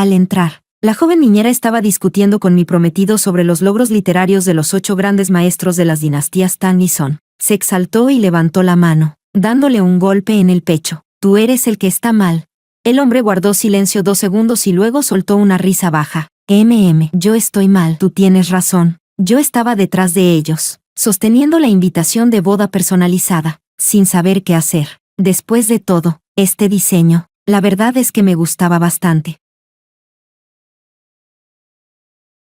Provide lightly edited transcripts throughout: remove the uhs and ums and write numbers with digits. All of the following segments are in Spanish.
Al entrar, la joven niñera estaba discutiendo con mi prometido sobre los logros literarios de los 8 grandes maestros de las dinastías Tang y Song. Se exaltó y levantó la mano, dándole un golpe en el pecho. Tú eres el que está mal. El hombre guardó silencio 2 segundos y luego soltó una risa baja. Yo estoy mal. Tú tienes razón. Yo estaba detrás de ellos, sosteniendo la invitación de boda personalizada, sin saber qué hacer. Después de todo, este diseño, la verdad es que me gustaba bastante.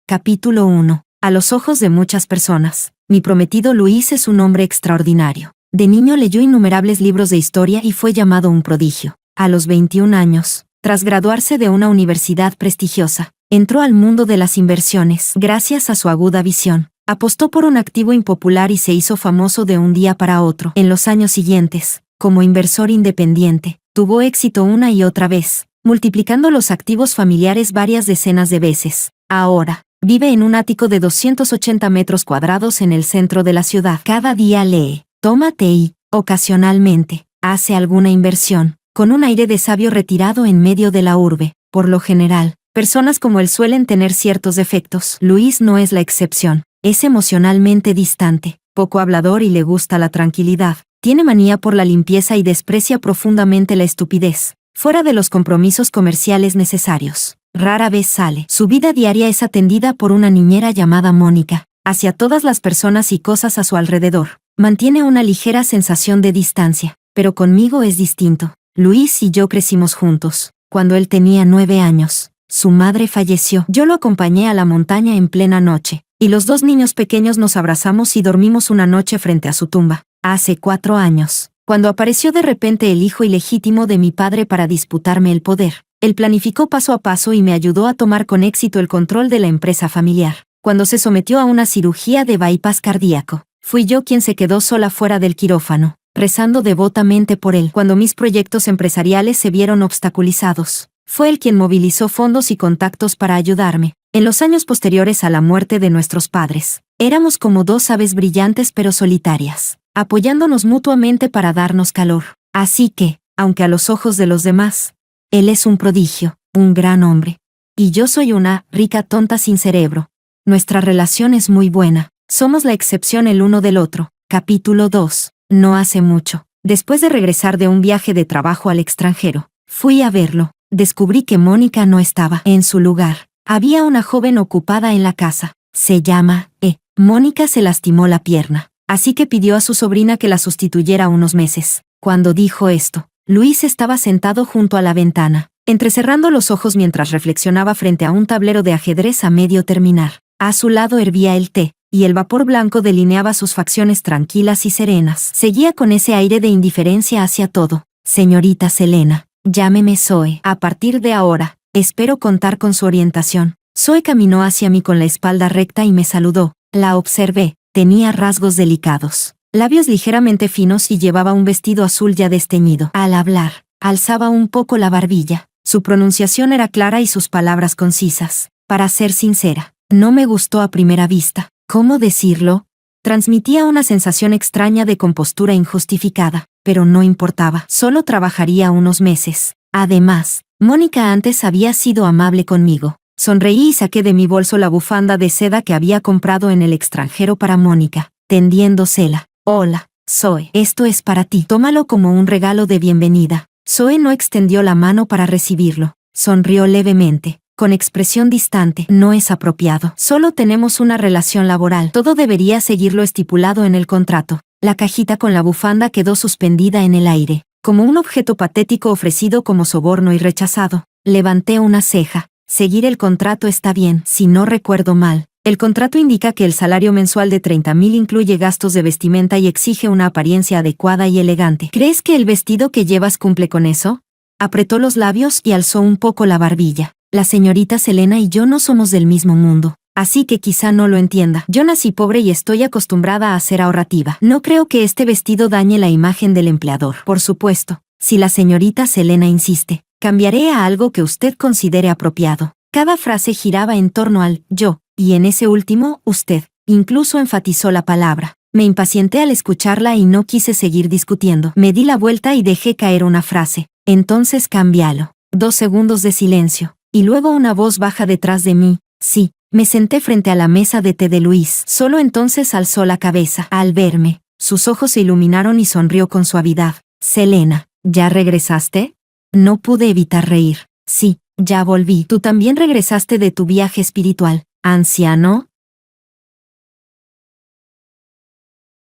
Capítulo 1. A los ojos de muchas personas, mi prometido Luis es un hombre extraordinario. De niño leyó innumerables libros de historia y fue llamado un prodigio. A los 21 años, tras graduarse de una universidad prestigiosa, entró al mundo de las inversiones. Gracias a su aguda visión, apostó por un activo impopular y se hizo famoso de un día para otro. En los años siguientes, como inversor independiente, tuvo éxito una y otra vez, multiplicando los activos familiares varias decenas de veces. Ahora, vive en un ático de 280 metros cuadrados en el centro de la ciudad. Cada día lee, toma té y, ocasionalmente, hace alguna inversión, con un aire de sabio retirado en medio de la urbe. Por lo general, personas como él suelen tener ciertos defectos. Luis no es la excepción. Es emocionalmente distante, poco hablador y le gusta la tranquilidad. Tiene manía por la limpieza y desprecia profundamente la estupidez, fuera de los compromisos comerciales necesarios. Rara vez sale. Su vida diaria es atendida por una niñera llamada Mónica. Hacia todas las personas y cosas a su alrededor, mantiene una ligera sensación de distancia, pero conmigo es distinto. Luis y yo crecimos juntos. Cuando él tenía 9 años, su madre falleció. Yo lo acompañé a la montaña en plena noche, y los 2 niños pequeños nos abrazamos y dormimos una noche frente a su tumba. Hace 4 años, cuando apareció de repente el hijo ilegítimo de mi padre para disputarme el poder, él planificó paso a paso y me ayudó a tomar con éxito el control de la empresa familiar. Cuando se sometió a una cirugía de bypass cardíaco, fui yo quien se quedó sola fuera del quirófano, rezando devotamente por él. Cuando mis proyectos empresariales se vieron obstaculizados, fue él quien movilizó fondos y contactos para ayudarme. En los años posteriores a la muerte de nuestros padres, éramos como 2 aves brillantes pero solitarias, apoyándonos mutuamente para darnos calor. Así que, aunque a los ojos de los demás, él es un prodigio, un gran hombre, y yo soy una rica tonta sin cerebro, nuestra relación es muy buena. Somos la excepción el uno del otro. Capítulo 2. No hace mucho, después de regresar de un viaje de trabajo al extranjero, fui a verlo. Descubrí que Mónica no estaba en su lugar. Había una joven ocupada en la casa. Se llama Mónica se lastimó la pierna, así que pidió a su sobrina que la sustituyera unos meses. Cuando dijo esto, Luis estaba sentado junto a la ventana, entrecerrando los ojos mientras reflexionaba frente a un tablero de ajedrez a medio terminar. A su lado hervía el té, y el vapor blanco delineaba sus facciones tranquilas y serenas. Seguía con ese aire de indiferencia hacia todo. Señorita Selena, llámeme Zoe. A partir de ahora, espero contar con su orientación. Zoe caminó hacia mí con la espalda recta y me saludó. La observé. Tenía rasgos delicados, labios ligeramente finos y llevaba un vestido azul ya desteñido. Al hablar, alzaba un poco la barbilla. Su pronunciación era clara y sus palabras concisas. Para ser sincera, no me gustó a primera vista. ¿Cómo decirlo? Transmitía una sensación extraña de compostura injustificada, pero no importaba. Solo trabajaría unos meses. Además, Mónica antes había sido amable conmigo. Sonreí y saqué de mi bolso la bufanda de seda que había comprado en el extranjero para Mónica, tendiéndosela. Hola, Zoe. Esto es para ti. Tómalo como un regalo de bienvenida. Zoe no extendió la mano para recibirlo. Sonrió levemente, con expresión distante. No es apropiado. Solo tenemos una relación laboral. Todo debería seguir lo estipulado en el contrato. La cajita con la bufanda quedó suspendida en el aire, como un objeto patético ofrecido como soborno y rechazado. Levanté una ceja. Seguir el contrato está bien. Si no recuerdo mal, el contrato indica que el salario mensual de 30,000 incluye gastos de vestimenta y exige una apariencia adecuada y elegante. ¿Crees que el vestido que llevas cumple con eso? Apretó los labios y alzó un poco la barbilla. La señorita Selena y yo no somos del mismo mundo, así que quizá no lo entienda. Yo nací pobre y estoy acostumbrada a ser ahorrativa. No creo que este vestido dañe la imagen del empleador. Por supuesto, si la señorita Selena insiste, cambiaré a algo que usted considere apropiado. Cada frase giraba en torno al yo, y en ese último, usted, incluso enfatizó la palabra. Me impacienté al escucharla y no quise seguir discutiendo. Me di la vuelta y dejé caer una frase. Entonces cámbialo. 2 segundos de silencio. Y luego una voz baja detrás de mí. Sí, me senté frente a la mesa de té de Luis. Solo entonces alzó la cabeza. Al verme, sus ojos se iluminaron y sonrió con suavidad. Selena, ¿ya regresaste? No pude evitar reír. Sí, ya volví. ¿Tú también regresaste de tu viaje espiritual, anciano?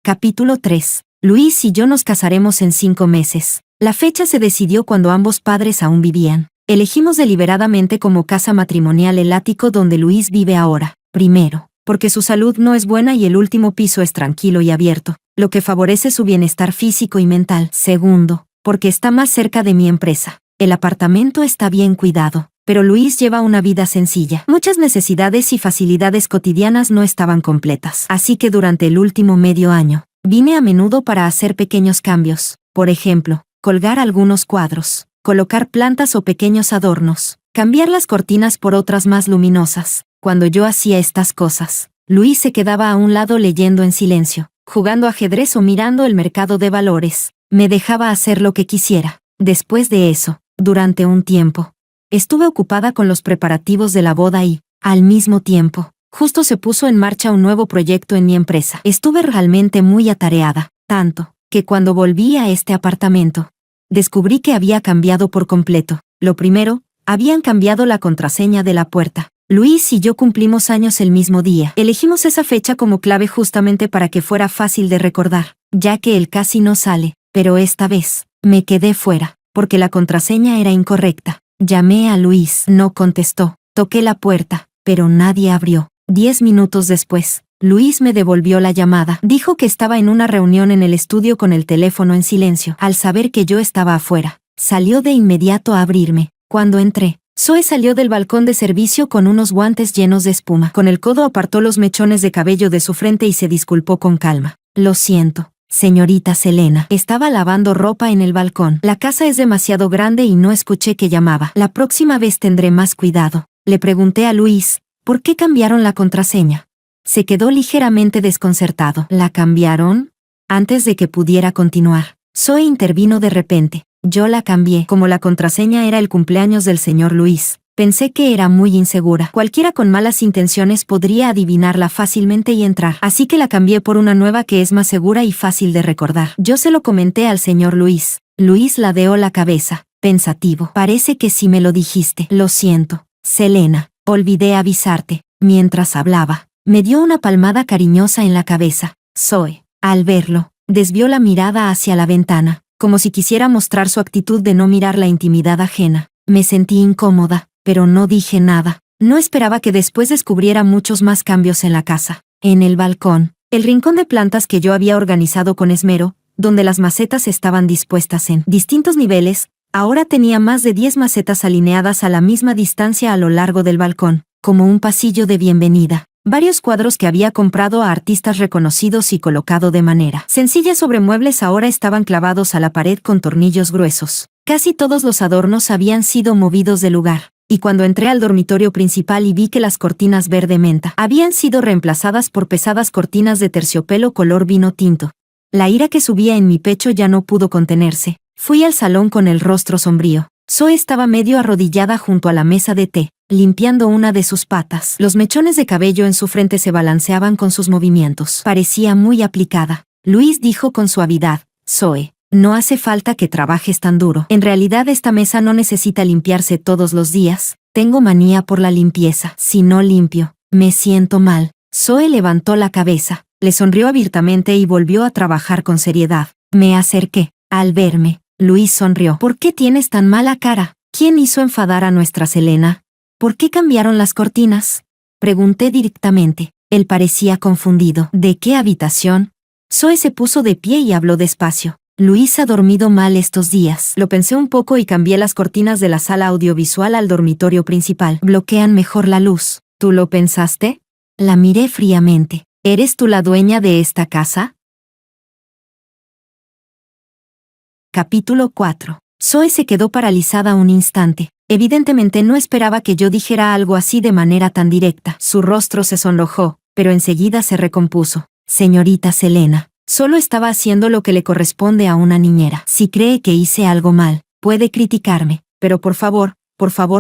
Capítulo 3. Luis y yo nos casaremos en 5 meses. La fecha se decidió cuando ambos padres aún vivían. Elegimos deliberadamente como casa matrimonial el ático donde Luis vive ahora. Primero, porque su salud no es buena y el último piso es tranquilo y abierto, lo que favorece su bienestar físico y mental. Segundo, porque está más cerca de mi empresa. El apartamento está bien cuidado, pero Luis lleva una vida sencilla. Muchas necesidades y facilidades cotidianas no estaban completas. Así que durante el último medio año, vine a menudo para hacer pequeños cambios. Por ejemplo, colgar algunos cuadros, colocar plantas o pequeños adornos, cambiar las cortinas por otras más luminosas. Cuando yo hacía estas cosas, Luis se quedaba a un lado leyendo en silencio, jugando ajedrez o mirando el mercado de valores. Me dejaba hacer lo que quisiera. Después de eso, durante un tiempo, estuve ocupada con los preparativos de la boda y, al mismo tiempo, justo se puso en marcha un nuevo proyecto en mi empresa. Estuve realmente muy atareada, tanto, que cuando volví a este apartamento, descubrí que había cambiado por completo. Lo primero, habían cambiado la contraseña de la puerta. Luis y yo cumplimos años el mismo día. Elegimos esa fecha como clave justamente para que fuera fácil de recordar, ya que él casi no sale, pero esta vez, me quedé fuera, porque la contraseña era incorrecta. Llamé a Luis, no contestó. Toqué la puerta, pero nadie abrió. 10 minutos después, Luis me devolvió la llamada. Dijo que estaba en una reunión en el estudio con el teléfono en silencio. Al saber que yo estaba afuera, salió de inmediato a abrirme. Cuando entré, Zoe salió del balcón de servicio con unos guantes llenos de espuma. Con el codo apartó los mechones de cabello de su frente y se disculpó con calma. Lo siento, señorita Selena. Estaba lavando ropa en el balcón. La casa es demasiado grande y no escuché que llamaba. La próxima vez tendré más cuidado. Le pregunté a Luis, ¿por qué cambiaron la contraseña? Se quedó ligeramente desconcertado. ¿La cambiaron? Antes de que pudiera continuar, Zoe intervino de repente. Yo la cambié. Como la contraseña era el cumpleaños del señor Luis, pensé que era muy insegura. Cualquiera con malas intenciones podría adivinarla fácilmente y entrar. Así que la cambié por una nueva que es más segura y fácil de recordar. Yo se lo comenté al señor Luis. Luis ladeó la cabeza, pensativo. Parece que sí me lo dijiste. Lo siento, Selena. Olvidé avisarte. Mientras hablaba, me dio una palmada cariñosa en la cabeza. Zoe, al verlo, desvió la mirada hacia la ventana, como si quisiera mostrar su actitud de no mirar la intimidad ajena. Me sentí incómoda, pero no dije nada. No esperaba que después descubriera muchos más cambios en la casa. En el balcón, el rincón de plantas que yo había organizado con esmero, donde las macetas estaban dispuestas en distintos niveles, ahora tenía más de 10 macetas alineadas a la misma distancia a lo largo del balcón, como un pasillo de bienvenida. Varios cuadros que había comprado a artistas reconocidos y colocado de manera sencilla sobre muebles ahora estaban clavados a la pared con tornillos gruesos. Casi todos los adornos habían sido movidos de lugar, y cuando entré al dormitorio principal y vi que las cortinas verde menta habían sido reemplazadas por pesadas cortinas de terciopelo color vino tinto, la ira que subía en mi pecho ya no pudo contenerse. Fui al salón con el rostro sombrío. Zoe estaba medio arrodillada junto a la mesa de té, limpiando una de sus patas. Los mechones de cabello en su frente se balanceaban con sus movimientos. Parecía muy aplicada. Luis dijo con suavidad, Zoe, no hace falta que trabajes tan duro. En realidad esta mesa no necesita limpiarse todos los días. Tengo manía por la limpieza. Si no limpio, me siento mal. Zoe levantó la cabeza, le sonrió abiertamente y volvió a trabajar con seriedad. Me acerqué. Al verme, Luis sonrió. ¿Por qué tienes tan mala cara? ¿Quién hizo enfadar a nuestra Selena? ¿Por qué cambiaron las cortinas? Pregunté directamente. Él parecía confundido. ¿De qué habitación? Zoe se puso de pie y habló despacio. Luis ha dormido mal estos días. Lo pensé un poco y cambié las cortinas de la sala audiovisual al dormitorio principal. Bloquean mejor la luz. ¿Tú lo pensaste? La miré fríamente. ¿Eres tú la dueña de esta casa? Capítulo 4. Zoe se quedó paralizada un instante. Evidentemente no esperaba que yo dijera algo así de manera tan directa. Su rostro se sonrojó, pero enseguida se recompuso. Señorita Selena, solo estaba haciendo lo que le corresponde a una niñera. Si cree que hice algo mal, puede criticarme, pero por favor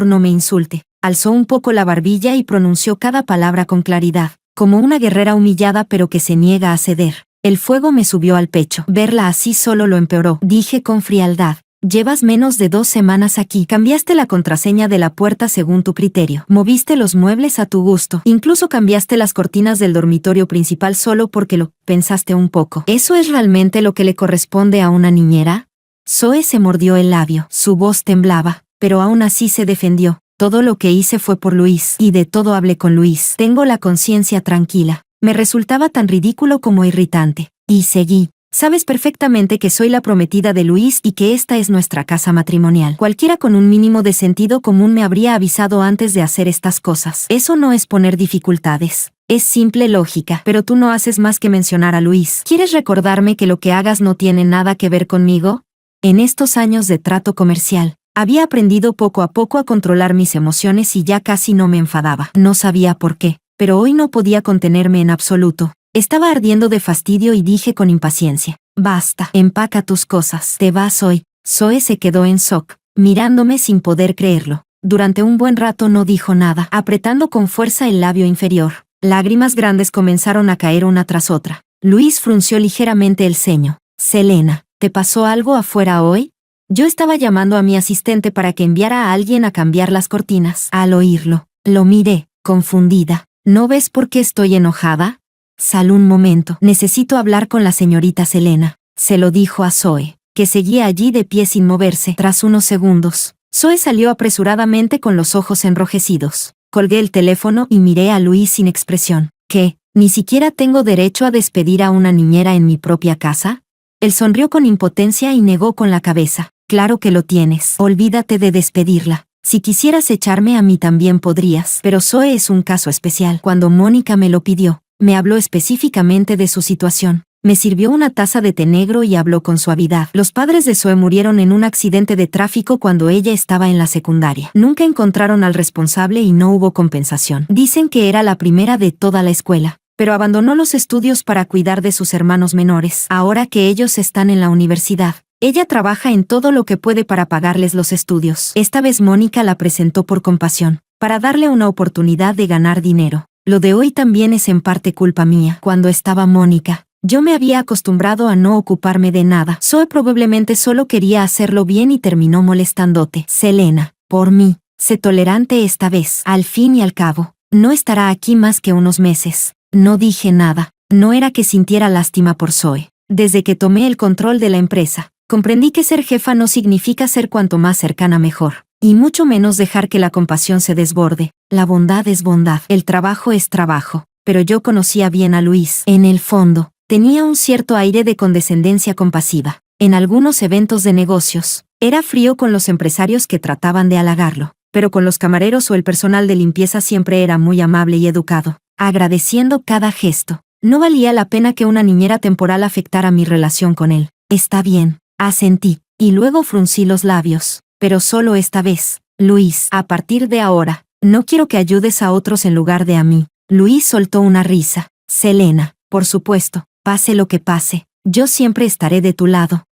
no me insulte. Alzó un poco la barbilla y pronunció cada palabra con claridad, como una guerrera humillada pero que se niega a ceder. El fuego me subió al pecho. Verla así solo lo empeoró. Dije con frialdad. Llevas menos de 2 semanas aquí. Cambiaste la contraseña de la puerta según tu criterio. Moviste los muebles a tu gusto. Incluso cambiaste las cortinas del dormitorio principal solo porque lo pensaste un poco. ¿Eso es realmente lo que le corresponde a una niñera? Zoe se mordió el labio. Su voz temblaba, pero aún así se defendió. Todo lo que hice fue por Luis, y de todo hablé con Luis. Tengo la conciencia tranquila. Me resultaba tan ridículo como irritante. Y seguí. Sabes perfectamente que soy la prometida de Luis y que esta es nuestra casa matrimonial. Cualquiera con un mínimo de sentido común me habría avisado antes de hacer estas cosas. Eso no es poner dificultades. Es simple lógica. Pero tú no haces más que mencionar a Luis. ¿Quieres recordarme que lo que hagas no tiene nada que ver conmigo? En estos años de trato comercial, había aprendido poco a poco a controlar mis emociones y ya casi no me enfadaba. No sabía por qué, pero hoy no podía contenerme en absoluto. Estaba ardiendo de fastidio y dije con impaciencia. Basta, empaca tus cosas. Te vas hoy. Zoe se quedó en shock, mirándome sin poder creerlo. Durante un buen rato no dijo nada, apretando con fuerza el labio inferior. Lágrimas grandes comenzaron a caer una tras otra. Luis frunció ligeramente el ceño. Selena, ¿te pasó algo afuera hoy? Yo estaba llamando a mi asistente para que enviara a alguien a cambiar las cortinas. Al oírlo, lo miré, confundida. ¿No ves por qué estoy enojada? Sal un momento. Necesito hablar con la señorita Selena. Se lo dijo a Zoe, que seguía allí de pie sin moverse. Tras unos segundos, Zoe salió apresuradamente con los ojos enrojecidos. Colgué el teléfono y miré a Luis sin expresión. ¿Qué? ¿Ni siquiera tengo derecho a despedir a una niñera en mi propia casa? Él sonrió con impotencia y negó con la cabeza. Claro que lo tienes. Olvídate de despedirla. Si quisieras echarme a mí también podrías. Pero Zoe es un caso especial. Cuando Mónica me lo pidió, me habló específicamente de su situación. Me sirvió una taza de té negro y habló con suavidad. Los padres de Zoe murieron en un accidente de tráfico cuando ella estaba en la secundaria. Nunca encontraron al responsable y no hubo compensación. Dicen que era la primera de toda la escuela, pero abandonó los estudios para cuidar de sus hermanos menores. Ahora que ellos están en la universidad, ella trabaja en todo lo que puede para pagarles los estudios. Esta vez Mónica la presentó por compasión, para darle una oportunidad de ganar dinero. Lo de hoy también es en parte culpa mía. Cuando estaba Mónica, yo me había acostumbrado a no ocuparme de nada. Zoe probablemente solo quería hacerlo bien y terminó molestándote. Selena, por mí, sé tolerante esta vez. Al fin y al cabo, no estará aquí más que unos meses. No dije nada. No era que sintiera lástima por Zoe. Desde que tomé el control de la empresa, comprendí que ser jefa no significa ser cuanto más cercana mejor. Y mucho menos dejar que la compasión se desborde. La bondad es bondad. El trabajo es trabajo. Pero yo conocía bien a Luis. En el fondo, tenía un cierto aire de condescendencia compasiva. En algunos eventos de negocios, era frío con los empresarios que trataban de halagarlo. Pero con los camareros o el personal de limpieza siempre era muy amable y educado, agradeciendo cada gesto. No valía la pena que una niñera temporal afectara mi relación con él. Está bien, asentí, y luego fruncí los labios. Pero solo esta vez. Luis, a partir de ahora, no quiero que ayudes a otros en lugar de a mí. Luis soltó una risa. Selena, por supuesto, pase lo que pase, yo siempre estaré de tu lado.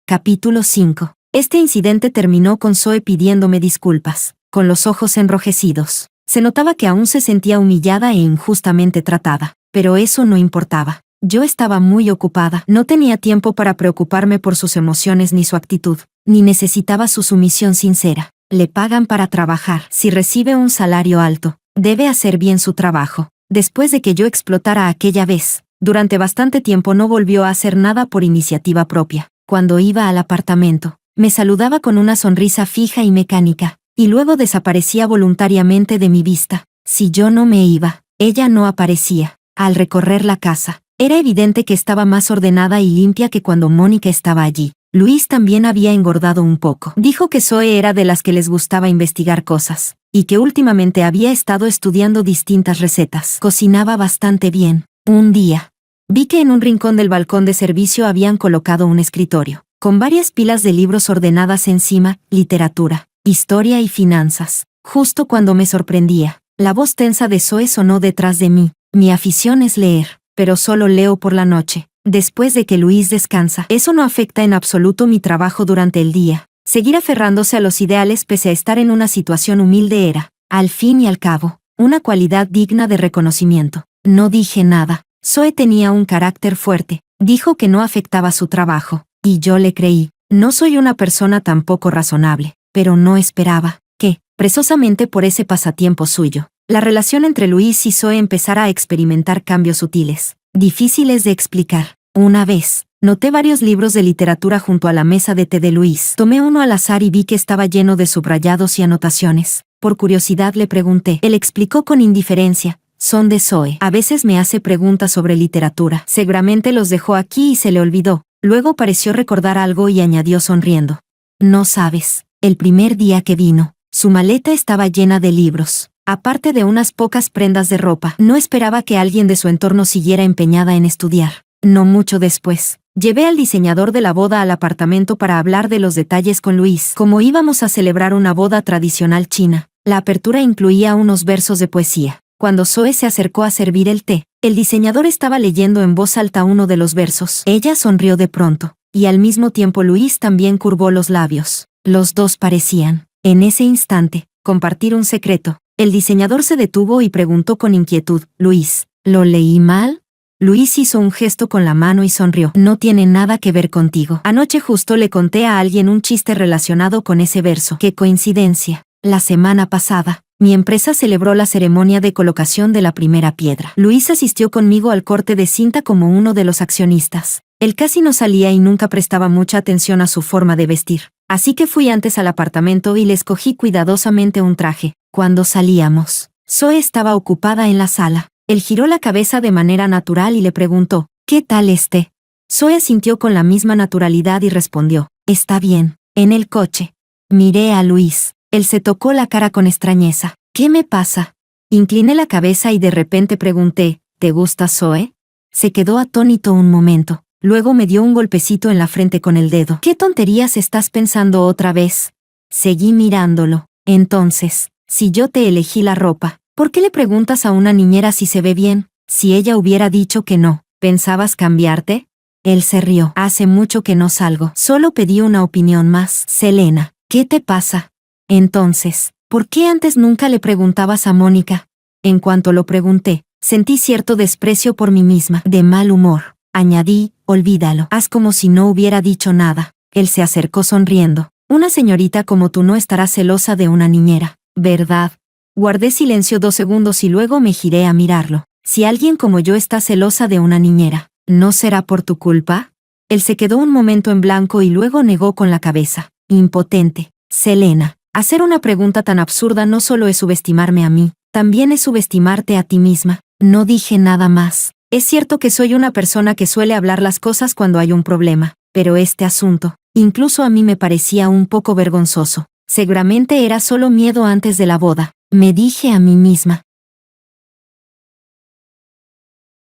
Capítulo 5. Este incidente terminó con Zoe pidiéndome disculpas, con los ojos enrojecidos. Se notaba que aún se sentía humillada e injustamente tratada, pero eso no importaba. Yo estaba muy ocupada, no tenía tiempo para preocuparme por sus emociones ni su actitud, ni necesitaba su sumisión sincera. Le pagan para trabajar. Si recibe un salario alto, debe hacer bien su trabajo. Después de que yo explotara aquella vez, durante bastante tiempo no volvió a hacer nada por iniciativa propia. Cuando iba al apartamento, me saludaba con una sonrisa fija y mecánica, y luego desaparecía voluntariamente de mi vista. Si yo no me iba, ella no aparecía. Al recorrer la casa, era evidente que estaba más ordenada y limpia que cuando Mónica estaba allí. Luis también había engordado un poco. Dijo que Zoe era de las que les gustaba investigar cosas, y que últimamente había estado estudiando distintas recetas. Cocinaba bastante bien. Un día, vi que en un rincón del balcón de servicio habían colocado un escritorio, con varias pilas de libros ordenadas encima, literatura, historia y finanzas. Justo cuando me sorprendía, la voz tensa de Zoe sonó detrás de mí. Mi afición es leer, pero solo leo por la noche, después de que Luis descansa. Eso no afecta en absoluto mi trabajo durante el día. Seguir aferrándose a los ideales pese a estar en una situación humilde era, al fin y al cabo, una cualidad digna de reconocimiento. No dije nada. Zoe tenía un carácter fuerte. Dijo que no afectaba su trabajo, y yo le creí. No soy una persona tampoco razonable, pero no esperaba que, precisamente por ese pasatiempo suyo, la relación entre Luis y Zoe empezara a experimentar cambios sutiles, difíciles de explicar. Una vez, noté varios libros de literatura junto a la mesa de té de Luis. Tomé uno al azar y vi que estaba lleno de subrayados y anotaciones. Por curiosidad le pregunté. Él explicó con indiferencia. Son de Zoe. A veces me hace preguntas sobre literatura. Seguramente los dejó aquí y se le olvidó. Luego pareció recordar algo y añadió sonriendo. No sabes, el primer día que vino, su maleta estaba llena de libros. Aparte de unas pocas prendas de ropa, no esperaba que alguien de su entorno siguiera empeñada en estudiar. No mucho después, llevé al diseñador de la boda al apartamento para hablar de los detalles con Luis. Como íbamos a celebrar una boda tradicional china, la apertura incluía unos versos de poesía. Cuando Zoe se acercó a servir el té, el diseñador estaba leyendo en voz alta uno de los versos. Ella sonrió de pronto, y al mismo tiempo Luis también curvó los labios. Los dos parecían, en ese instante, compartir un secreto. El diseñador se detuvo y preguntó con inquietud, Luis, ¿lo leí mal? Luis hizo un gesto con la mano y sonrió. No tiene nada que ver contigo. Anoche justo le conté a alguien un chiste relacionado con ese verso. ¡Qué coincidencia! La semana pasada, mi empresa celebró la ceremonia de colocación de la primera piedra. Luis asistió conmigo al corte de cinta como uno de los accionistas. Él casi no salía y nunca prestaba mucha atención a su forma de vestir. Así que fui antes al apartamento y le escogí cuidadosamente un traje. Cuando salíamos, Zoe estaba ocupada en la sala. Él giró la cabeza de manera natural y le preguntó, ¿qué tal esté? Zoe asintió con la misma naturalidad y respondió, está bien. En el coche. Miré a Luis. Él se tocó la cara con extrañeza. ¿Qué me pasa? Incliné la cabeza y de repente pregunté, ¿te gusta Zoe? Se quedó atónito un momento. Luego me dio un golpecito en la frente con el dedo. ¿Qué tonterías estás pensando otra vez? Seguí mirándolo. Entonces, si yo te elegí la ropa, ¿por qué le preguntas a una niñera si se ve bien? Si ella hubiera dicho que no, ¿pensabas cambiarte? Él se rió. Hace mucho que no salgo. Solo pedí una opinión más. Selena, ¿qué te pasa? Entonces, ¿por qué antes nunca le preguntabas a Mónica? En cuanto lo pregunté, sentí cierto desprecio por mí misma. De mal humor. Añadí, olvídalo. Haz como si no hubiera dicho nada. Él se acercó sonriendo. Una señorita como tú no estará celosa de una niñera, ¿verdad? Guardé silencio 2 segundos y luego me giré a mirarlo. Si alguien como yo está celosa de una niñera, ¿no será por tu culpa? Él se quedó un momento en blanco y luego negó con la cabeza. Impotente. Selena, hacer una pregunta tan absurda no solo es subestimarme a mí, también es subestimarte a ti misma. No dije nada más. Es cierto que soy una persona que suele hablar las cosas cuando hay un problema, pero este asunto, incluso a mí me parecía un poco vergonzoso. Seguramente era solo miedo antes de la boda, me dije a mí misma.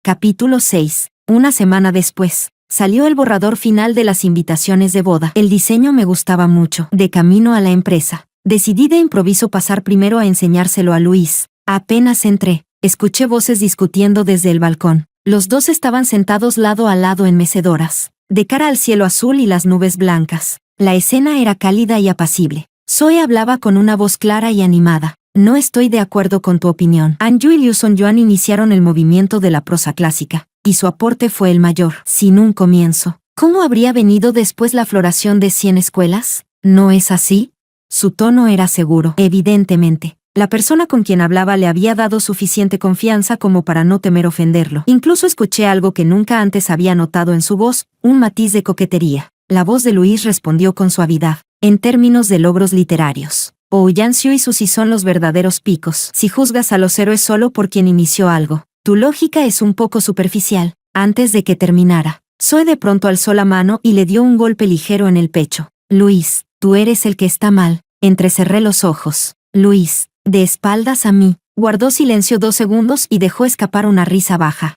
Capítulo 6. Una semana después, salió el borrador final de las invitaciones de boda. El diseño me gustaba mucho. De camino a la empresa, decidí de improviso pasar primero a enseñárselo a Luis. Apenas entré, escuché voces discutiendo desde el balcón. Los dos estaban sentados lado a lado en mecedoras, de cara al cielo azul y las nubes blancas. La escena era cálida y apacible. Zoe hablaba con una voz clara y animada. No estoy de acuerdo con tu opinión. Anju y Liu Songyuan iniciaron el movimiento de la prosa clásica, y su aporte fue el mayor. Sin un comienzo, ¿cómo habría venido después la floración de 100 escuelas? ¿No es así? Su tono era seguro. Evidentemente, la persona con quien hablaba le había dado suficiente confianza como para no temer ofenderlo. Incluso escuché algo que nunca antes había notado en su voz, un matiz de coquetería. La voz de Luis respondió con suavidad. En términos de logros literarios, Ouyang-Xiu y Suzy son los verdaderos picos. Si juzgas a los héroes solo por quien inició algo, tu lógica es un poco superficial. Antes de que terminara, Zoe de pronto alzó la mano y le dio un golpe ligero en el pecho. Luis, tú eres el que está mal. Entrecerré los ojos. Luis, de espaldas a mí, guardó silencio 2 segundos y dejó escapar una risa baja.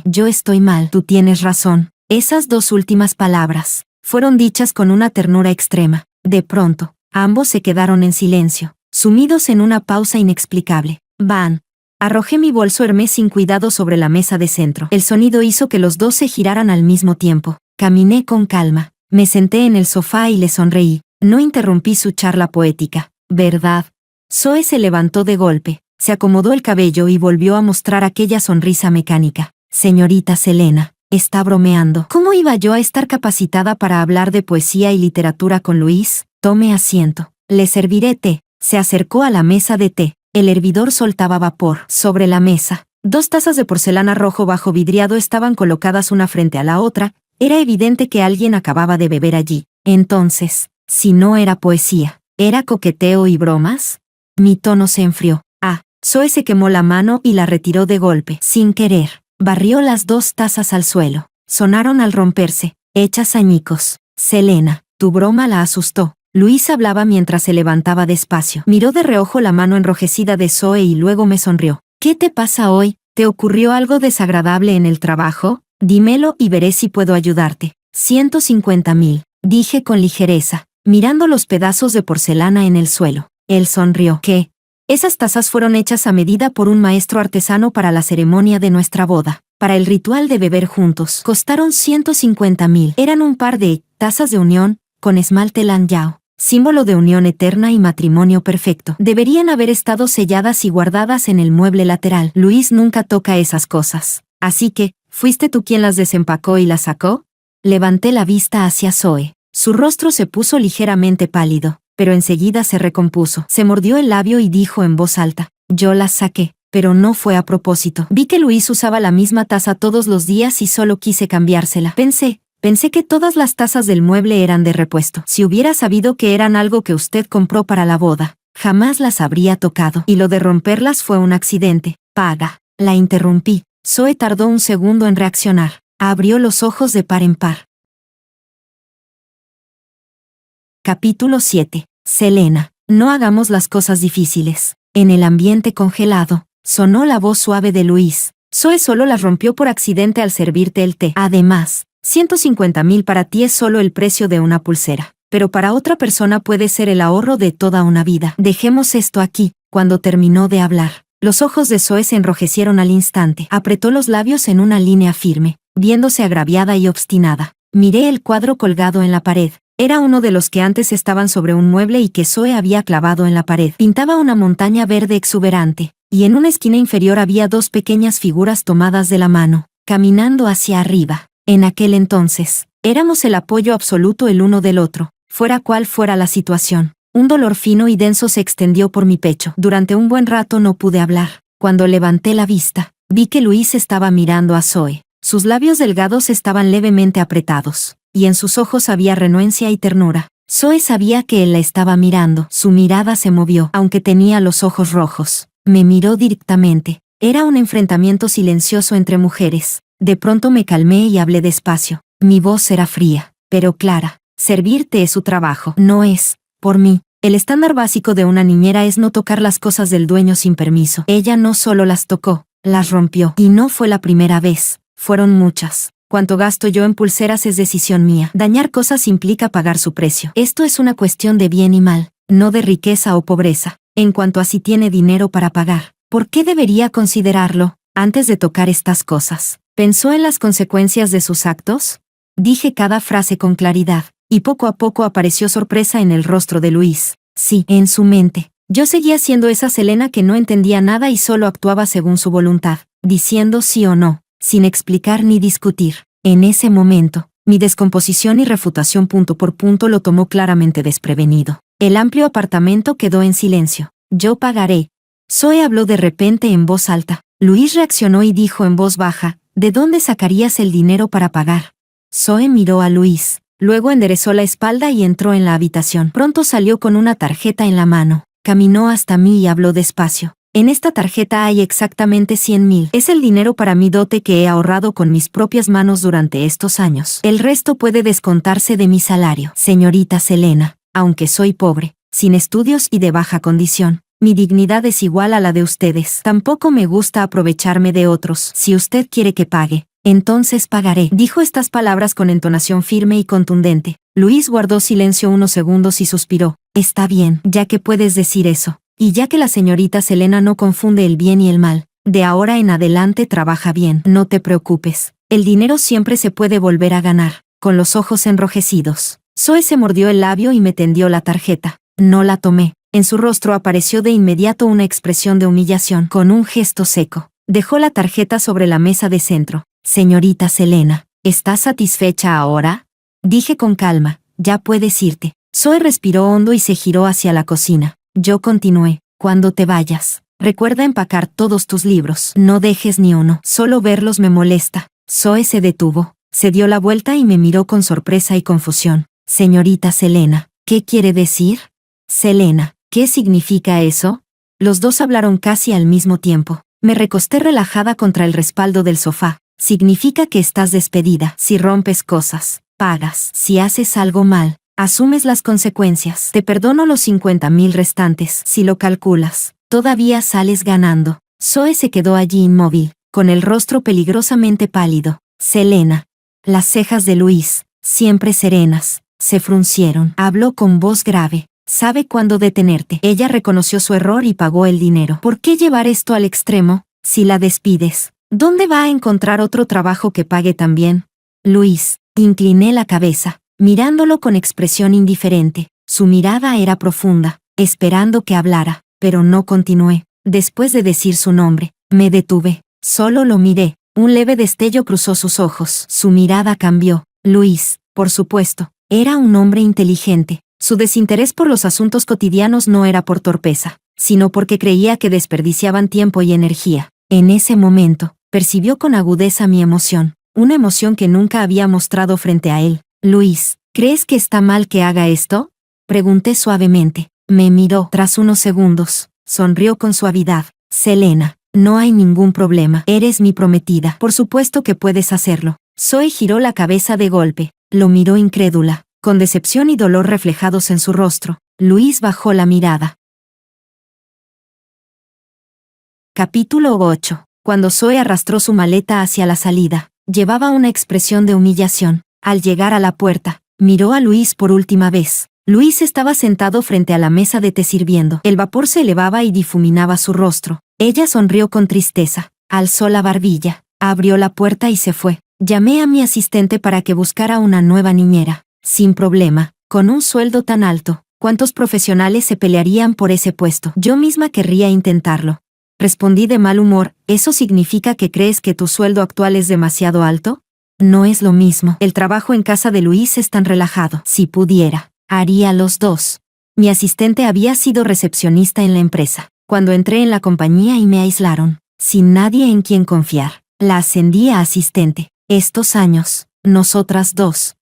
Yo estoy mal. Tú tienes razón. Esas 2 últimas palabras fueron dichas con una ternura extrema. De pronto, ambos se quedaron en silencio, sumidos en una pausa inexplicable. Van. Arrojé mi bolso Hermès sin cuidado sobre la mesa de centro. El sonido hizo que los dos se giraran al mismo tiempo. Caminé con calma. Me senté en el sofá y le sonreí. No interrumpí su charla poética, ¿verdad? Zoe se levantó de golpe, se acomodó el cabello y volvió a mostrar aquella sonrisa mecánica. Señorita Selena, está bromeando. ¿Cómo iba yo a estar capacitada para hablar de poesía y literatura con Luis? Tome asiento. Le serviré té. Se acercó a la mesa de té. El hervidor soltaba vapor. Sobre la mesa, 2 tazas de porcelana rojo bajo vidriado estaban colocadas una frente a la otra. Era evidente que alguien acababa de beber allí. Entonces, si no era poesía, ¿era coqueteo y bromas? Mi tono se enfrió. Zoe se quemó la mano y la retiró de golpe, sin querer. Barrió las 2 tazas al suelo. Sonaron al romperse, hechas añicos. Selena, tu broma la asustó. Luis hablaba mientras se levantaba despacio. Miró de reojo la mano enrojecida de Zoe y luego me sonrió. ¿Qué te pasa hoy? ¿Te ocurrió algo desagradable en el trabajo? Dímelo y veré si puedo ayudarte. 150,000, dije con ligereza, mirando los pedazos de porcelana en el suelo. Él sonrió. ¿Qué? Esas tazas fueron hechas a medida por un maestro artesano para la ceremonia de nuestra boda. Para el ritual de beber juntos. Costaron 150,000. Eran un par de tazas de unión, con esmalte lanyao, símbolo de unión eterna y matrimonio perfecto. Deberían haber estado selladas y guardadas en el mueble lateral. Luis nunca toca esas cosas. Así que, ¿fuiste tú quien las desempacó y las sacó? Levanté la vista hacia Zoe. Su rostro se puso ligeramente pálido, pero enseguida se recompuso. Se mordió el labio y dijo en voz alta, yo las saqué, pero no fue a propósito. Vi que Luis usaba la misma taza todos los días y solo quise cambiársela. Pensé que todas las tazas del mueble eran de repuesto. Si hubiera sabido que eran algo que usted compró para la boda, jamás las habría tocado. Y lo de romperlas fue un accidente. Paga. La interrumpí. Zoe tardó un segundo en reaccionar. Abrió los ojos de par en par. Capítulo 7. Selena, no hagamos las cosas difíciles. En el ambiente congelado, sonó la voz suave de Luis. Zoe solo las rompió por accidente al servirte el té. Además, 150,000 para ti es solo el precio de una pulsera. Pero para otra persona puede ser el ahorro de toda una vida. Dejemos esto aquí. Cuando terminó de hablar, los ojos de Zoe se enrojecieron al instante. Apretó los labios en una línea firme, viéndose agraviada y obstinada. Miré el cuadro colgado en la pared. Era uno de los que antes estaban sobre un mueble y que Zoe había clavado en la pared. Pintaba una montaña verde exuberante, y en una esquina inferior había 2 pequeñas figuras tomadas de la mano, caminando hacia arriba. En aquel entonces, éramos el apoyo absoluto el uno del otro, fuera cual fuera la situación. Un dolor fino y denso se extendió por mi pecho. Durante un buen rato no pude hablar. Cuando levanté la vista, vi que Luis estaba mirando a Zoe. Sus labios delgados estaban levemente apretados, y en sus ojos había renuencia y ternura. Zoe sabía que él la estaba mirando. Su mirada se movió, aunque tenía los ojos rojos. Me miró directamente. Era un enfrentamiento silencioso entre mujeres. De pronto me calmé y hablé despacio. Mi voz era fría, pero clara. Servirte es su trabajo. No es, por mí. El estándar básico de una niñera es no tocar las cosas del dueño sin permiso. Ella no solo las tocó, las rompió. Y no fue la primera vez. Fueron muchas. Cuánto gasto yo en pulseras es decisión mía. Dañar cosas implica pagar su precio. Esto es una cuestión de bien y mal, no de riqueza o pobreza. En cuanto a si tiene dinero para pagar, ¿por qué debería considerarlo antes de tocar estas cosas? ¿Pensó en las consecuencias de sus actos? Dije cada frase con claridad, y poco a poco apareció sorpresa en el rostro de Luis. Sí, en su mente. Yo seguía siendo esa Selena que no entendía nada y solo actuaba según su voluntad, diciendo sí o no, sin explicar ni discutir. En ese momento, mi descomposición y refutación punto por punto lo tomó claramente desprevenido. El amplio apartamento quedó en silencio. Yo pagaré. Zoe habló de repente en voz alta. Luis reaccionó y dijo en voz baja, ¿de dónde sacarías el dinero para pagar? Zoe miró a Luis, luego enderezó la espalda y entró en la habitación. Pronto salió con una tarjeta en la mano. Caminó hasta mí y habló despacio. En esta tarjeta hay exactamente 100,000. Es el dinero para mi dote que he ahorrado con mis propias manos durante estos años. El resto puede descontarse de mi salario. Señorita Selena, aunque soy pobre, sin estudios y de baja condición, mi dignidad es igual a la de ustedes. Tampoco me gusta aprovecharme de otros. Si usted quiere que pague, entonces pagaré. Dijo estas palabras con entonación firme y contundente. Luis guardó silencio unos segundos y suspiró. Está bien, ya que puedes decir eso. Y ya que la señorita Selena no confunde el bien y el mal, de ahora en adelante trabaja bien. No te preocupes. El dinero siempre se puede volver a ganar. Con los ojos enrojecidos, Zoe se mordió el labio y me tendió la tarjeta. No la tomé. En su rostro apareció de inmediato una expresión de humillación. Con un gesto seco, dejó la tarjeta sobre la mesa de centro. Señorita Selena, ¿estás satisfecha ahora? Dije con calma, ya puedes irte. Zoe respiró hondo y se giró hacia la cocina. Yo continué, cuando te vayas, recuerda empacar todos tus libros. No dejes ni uno. Solo verlos me molesta. Zoe se detuvo, se dio la vuelta y me miró con sorpresa y confusión. Señorita Selena, ¿qué quiere decir? Selena, ¿qué significa eso? Los dos hablaron casi al mismo tiempo. Me recosté relajada contra el respaldo del sofá. Significa que estás despedida. Si rompes cosas, pagas. Si haces algo mal, asumes las consecuencias. Te perdono los 50,000 restantes. Si lo calculas, todavía sales ganando. Zoe se quedó allí inmóvil, con el rostro peligrosamente pálido. Selena. Las cejas de Luis, siempre serenas, se fruncieron. Habló con voz grave. Sabe cuándo detenerte. Ella reconoció su error y pagó el dinero. ¿Por qué llevar esto al extremo? Si la despides, ¿dónde va a encontrar otro trabajo que pague tan bien? Luis, incliné la cabeza, mirándolo con expresión indiferente. Su mirada era profunda, esperando que hablara, pero no continué. Después de decir su nombre, me detuve. Solo lo miré. Un leve destello cruzó sus ojos. Su mirada cambió. Luis, por supuesto, era un hombre inteligente. Su desinterés por los asuntos cotidianos no era por torpeza, sino porque creía que desperdiciaban tiempo y energía. En ese momento, percibió con agudeza mi emoción, una emoción que nunca había mostrado frente a él. Luis, ¿crees que está mal que haga esto? Pregunté suavemente. Me miró. Tras unos segundos, sonrió con suavidad. Selena, no hay ningún problema. Eres mi prometida. Por supuesto que puedes hacerlo. Zoe giró la cabeza de golpe. Lo miró incrédula, con decepción y dolor reflejados en su rostro. Luis bajó la mirada. Capítulo 8. Cuando Zoe arrastró su maleta hacia la salida, llevaba una expresión de humillación. Al llegar a la puerta, miró a Luis por última vez. Luis estaba sentado frente a la mesa de té sirviendo. El vapor se elevaba y difuminaba su rostro. Ella sonrió con tristeza, alzó la barbilla, abrió la puerta y se fue. Llamé a mi asistente para que buscara una nueva niñera. Sin problema, con un sueldo tan alto, ¿cuántos profesionales se pelearían por ese puesto? Yo misma querría intentarlo. Respondí de mal humor. ¿Eso significa que crees que tu sueldo actual es demasiado alto? No es lo mismo. El trabajo en casa de Luis es tan relajado. Si pudiera, haría los dos. Mi asistente había sido recepcionista en la empresa. Cuando entré en la compañía y me aislaron, sin nadie en quien confiar, la ascendí a asistente. Estos años, nosotras dos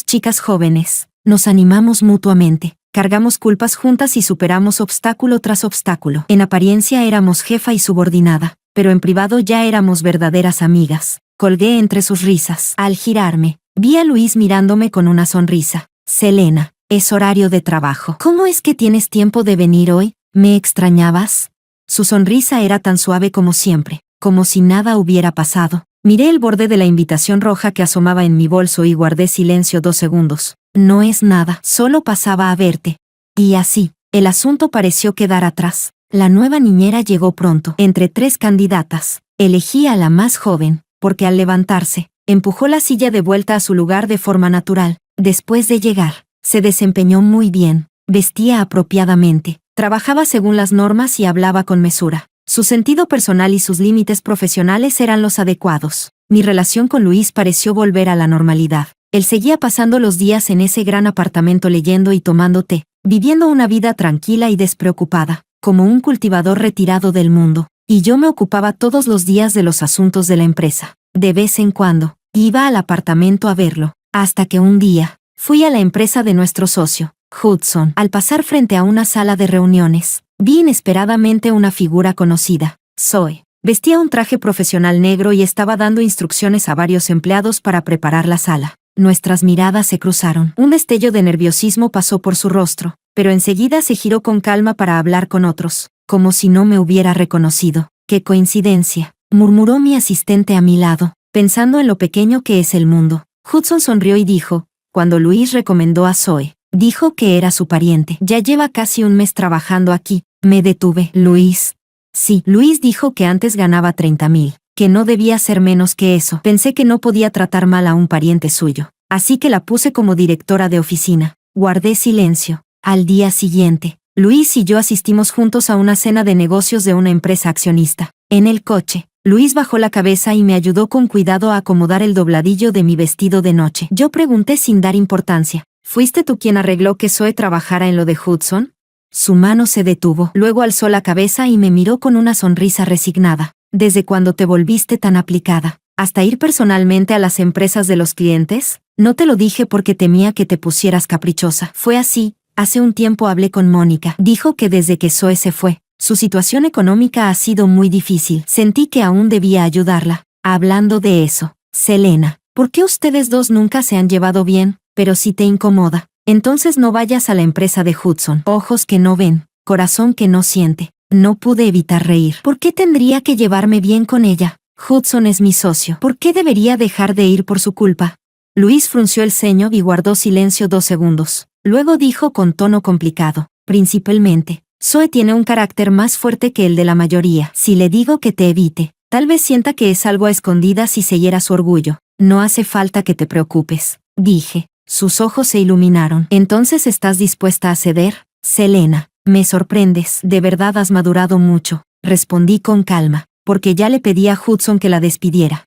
chicas jóvenes, nos animamos mutuamente, cargamos culpas juntas y superamos obstáculo tras obstáculo. En apariencia éramos jefa y subordinada, pero en privado ya éramos verdaderas amigas. Colgué entre sus risas. Al girarme, vi a Luis mirándome con una sonrisa. Selena, es horario de trabajo. ¿Cómo es que tienes tiempo de venir hoy? ¿Me extrañabas? Su sonrisa era tan suave como siempre, como si nada hubiera pasado. Miré el borde de la invitación roja que asomaba en mi bolso y guardé silencio 2 segundos. No es nada, solo pasaba a verte. Y así, el asunto pareció quedar atrás. La nueva niñera llegó pronto. Entre 3 candidatas, elegí a la más joven, porque al levantarse, empujó la silla de vuelta a su lugar de forma natural. Después de llegar, se desempeñó muy bien, vestía apropiadamente, trabajaba según las normas y hablaba con mesura. Su sentido personal y sus límites profesionales eran los adecuados. Mi relación con Luis pareció volver a la normalidad. Él seguía pasando los días en ese gran apartamento leyendo y tomando té, viviendo una vida tranquila y despreocupada, como un cultivador retirado del mundo, y yo me ocupaba todos los días de los asuntos de la empresa. De vez en cuando, iba al apartamento a verlo, hasta que un día, fui a la empresa de nuestro socio, Hudson. Al pasar frente a una sala de reuniones, vi inesperadamente una figura conocida, Zoe. Vestía un traje profesional negro y estaba dando instrucciones a varios empleados para preparar la sala. Nuestras miradas se cruzaron. Un destello de nerviosismo pasó por su rostro, pero enseguida se giró con calma para hablar con otros, como si no me hubiera reconocido. ¡Qué coincidencia!, murmuró mi asistente a mi lado, pensando en lo pequeño que es el mundo. Hudson sonrió y dijo, cuando Luis recomendó a Zoe, dijo que era su pariente. Ya lleva casi un mes trabajando aquí. Me detuve. Luis. Sí, Luis dijo que antes ganaba 30,000, que no debía ser menos que eso. Pensé que no podía tratar mal a un pariente suyo. así que la puse como directora de oficina. Guardé silencio. Al día siguiente, Luis y yo asistimos juntos a una cena de negocios de una empresa accionista. En el coche, Luis bajó la cabeza y me ayudó con cuidado a acomodar el dobladillo de mi vestido de noche. Yo pregunté sin dar importancia: ¿fuiste tú quien arregló que Zoe trabajara en lo de Hudson? Su mano se detuvo, luego alzó la cabeza y me miró con una sonrisa resignada. ¿Desde cuándo te volviste tan aplicada? ¿Hasta ir personalmente a las empresas de los clientes? No te lo dije porque temía que te pusieras caprichosa. Fue así. Hace un tiempo hablé con Mónica. Dijo que desde que Zoe se fue, su situación económica ha sido muy difícil. Sentí que aún debía ayudarla. Hablando de eso, Selena, ¿por qué ustedes dos nunca se han llevado bien? Pero si te incomoda, entonces no vayas a la empresa de Hudson. Ojos que no ven, corazón que no siente. No pude evitar reír. ¿Por qué tendría que llevarme bien con ella? Hudson es mi socio. ¿Por qué debería dejar de ir por su culpa? Luis frunció el ceño y guardó silencio 2 segundos. Luego dijo con tono complicado: principalmente, Zoe tiene un carácter más fuerte que el de la mayoría. Si le digo que te evite, tal vez sienta que es algo a escondidas y se hiera su orgullo. No hace falta que te preocupes, dije. Sus ojos se iluminaron. ¿Entonces estás dispuesta a ceder? Selena, me sorprendes. De verdad has madurado mucho, respondí con calma, porque ya le pedí a Hudson que la despidiera.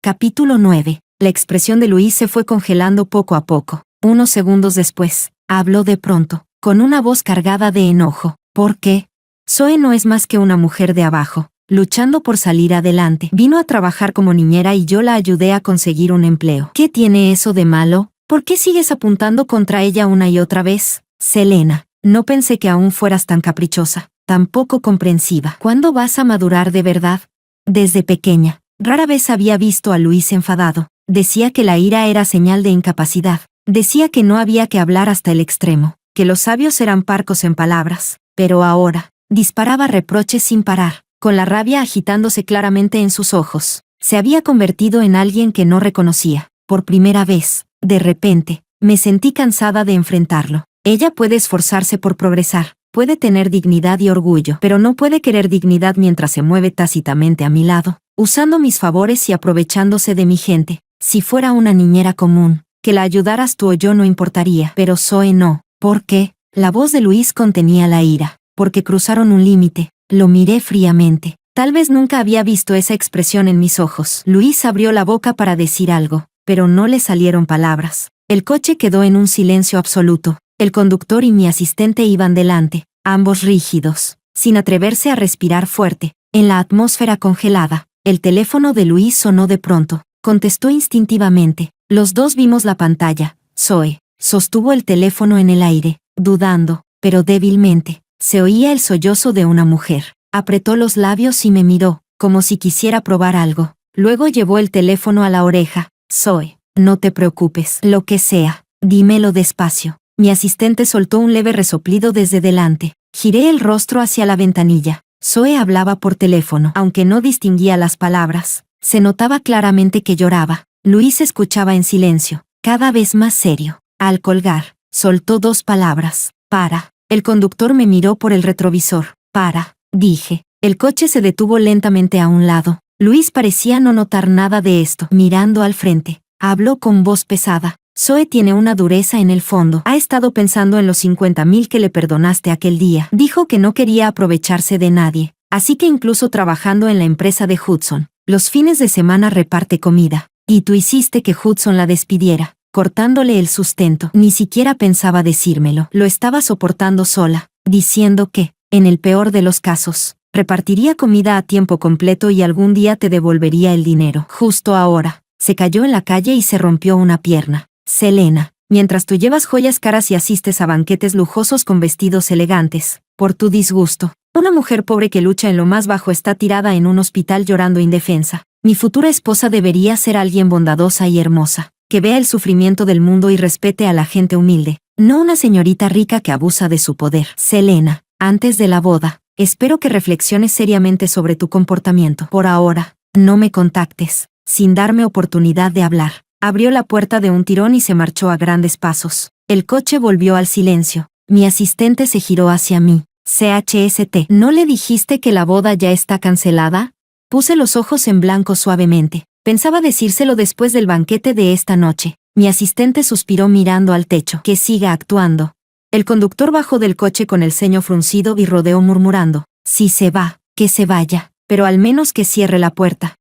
Capítulo 9. La expresión de Luis se fue congelando poco a poco. Unos segundos después, habló de pronto, con una voz cargada de enojo. ¿Por qué? Zoe no es más que una mujer de abajo, luchando por salir adelante. Vino a trabajar como niñera y yo la ayudé a conseguir un empleo. ¿Qué tiene eso de malo? ¿Por qué sigues apuntando contra ella una y otra vez? Selena, no pensé que aún fueras tan caprichosa, tan poco comprensiva. ¿Cuándo vas a madurar de verdad? Desde pequeña, rara vez había visto a Luis enfadado. Decía que la ira era señal de incapacidad. Decía que no había que hablar hasta el extremo, que los sabios eran parcos en palabras. Pero ahora, disparaba reproches sin parar, con la rabia agitándose claramente en sus ojos. Se había convertido en alguien que no reconocía. Por primera vez, de repente, me sentí cansada de enfrentarlo. Ella puede esforzarse por progresar, puede tener dignidad y orgullo, pero no puede querer dignidad mientras se mueve tácitamente a mi lado, usando mis favores y aprovechándose de mi gente. Si fuera una niñera común, que la ayudaras tú o yo no importaría, pero Zoe no. ¿Por qué? La voz de Luis contenía la ira. Porque cruzaron un límite. Lo miré fríamente. Tal vez nunca había visto esa expresión en mis ojos. Luis abrió la boca para decir algo, pero no le salieron palabras. El coche quedó en un silencio absoluto. El conductor y mi asistente iban delante, ambos rígidos, sin atreverse a respirar fuerte. En la atmósfera congelada, el teléfono de Luis sonó de pronto. Contestó instintivamente. Los dos vimos la pantalla. Zoe sostuvo el teléfono en el aire, dudando, pero débilmente. Se oía el sollozo de una mujer. Apretó los labios y me miró, como si quisiera probar algo. Luego llevó el teléfono a la oreja. Zoe, no te preocupes. Lo que sea, dímelo despacio. Mi asistente soltó un leve resoplido desde delante. Giré el rostro hacia la ventanilla. Zoe hablaba por teléfono, aunque no distinguía las palabras. Se notaba claramente que lloraba. Luis escuchaba en silencio, cada vez más serio. Al colgar, soltó 2 palabras. Para. El conductor me miró por el retrovisor. Para, dije. El coche se detuvo lentamente a un lado. Luis parecía no notar nada de esto. Mirando al frente, habló con voz pesada. Zoe tiene una dureza en el fondo. Ha estado pensando en los 50,000 que le perdonaste aquel día. Dijo que no quería aprovecharse de nadie. Así que incluso trabajando en la empresa de Hudson, los fines de semana reparte comida. Y tú hiciste que Hudson la despidiera, cortándole el sustento. Ni siquiera pensaba decírmelo. Lo estaba soportando sola, diciendo que, en el peor de los casos, repartiría comida a tiempo completo y algún día te devolvería el dinero. Justo ahora, se cayó en la calle y se rompió una pierna. Selena, mientras tú llevas joyas caras y asistes a banquetes lujosos con vestidos elegantes, por tu disgusto, una mujer pobre que lucha en lo más bajo está tirada en un hospital llorando indefensa. Mi futura esposa debería ser alguien bondadosa y hermosa, que vea el sufrimiento del mundo y respete a la gente humilde, no una señorita rica que abusa de su poder. Selena, antes de la boda, espero que reflexiones seriamente sobre tu comportamiento. Por ahora, no me contactes, sin darme oportunidad de hablar. Abrió la puerta de un tirón y se marchó a grandes pasos. El coche volvió al silencio. Mi asistente se giró hacia mí. CHST. ¿No le dijiste que la boda ya está cancelada? Puse los ojos en blanco suavemente. Pensaba decírselo después del banquete de esta noche. Mi asistente suspiró mirando al techo. Que siga actuando. El conductor bajó del coche con el ceño fruncido y rodeó murmurando. Si se va, que se vaya, pero al menos que cierre la puerta.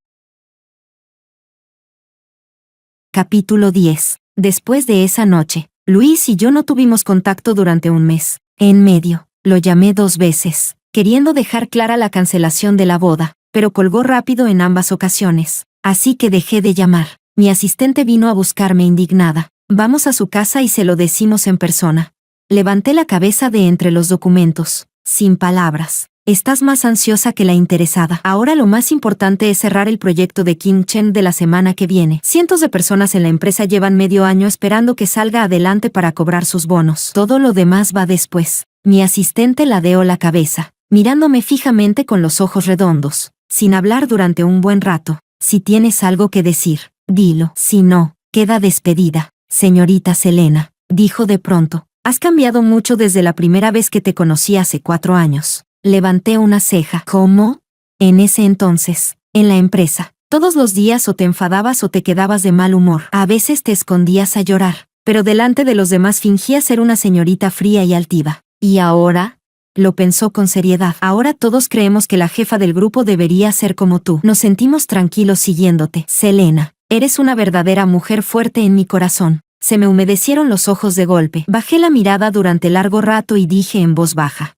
Capítulo 10. Después de esa noche, Luis y yo no tuvimos contacto durante un mes. En medio, lo llamé 2 veces, queriendo dejar clara la cancelación de la boda, pero colgó rápido en ambas ocasiones. Así que dejé de llamar. Mi asistente vino a buscarme indignada. Vamos a su casa y se lo decimos en persona. Levanté la cabeza de entre los documentos. Sin palabras. Estás más ansiosa que la interesada. Ahora lo más importante es cerrar el proyecto de King Chen de la semana que viene. Cientos de personas en la empresa llevan medio año esperando que salga adelante para cobrar sus bonos. Todo lo demás va después. Mi asistente ladeó la cabeza, mirándome fijamente con los ojos redondos, sin hablar durante un buen rato. Si tienes algo que decir, dilo. Si no, queda despedida. Señorita Selena, dijo de pronto. Has cambiado mucho desde la primera vez que te conocí hace 4 años. Levanté una ceja. ¿Cómo? En ese entonces, en la empresa, todos los días o te enfadabas o te quedabas de mal humor. A veces te escondías a llorar, pero delante de los demás fingías ser una señorita fría y altiva. ¿Y ahora? Lo pensó con seriedad. Ahora todos creemos que la jefa del grupo debería ser como tú. Nos sentimos tranquilos siguiéndote. Selena, eres una verdadera mujer fuerte en mi corazón. Se me humedecieron los ojos de golpe. Bajé la mirada durante largo rato y dije en voz baja.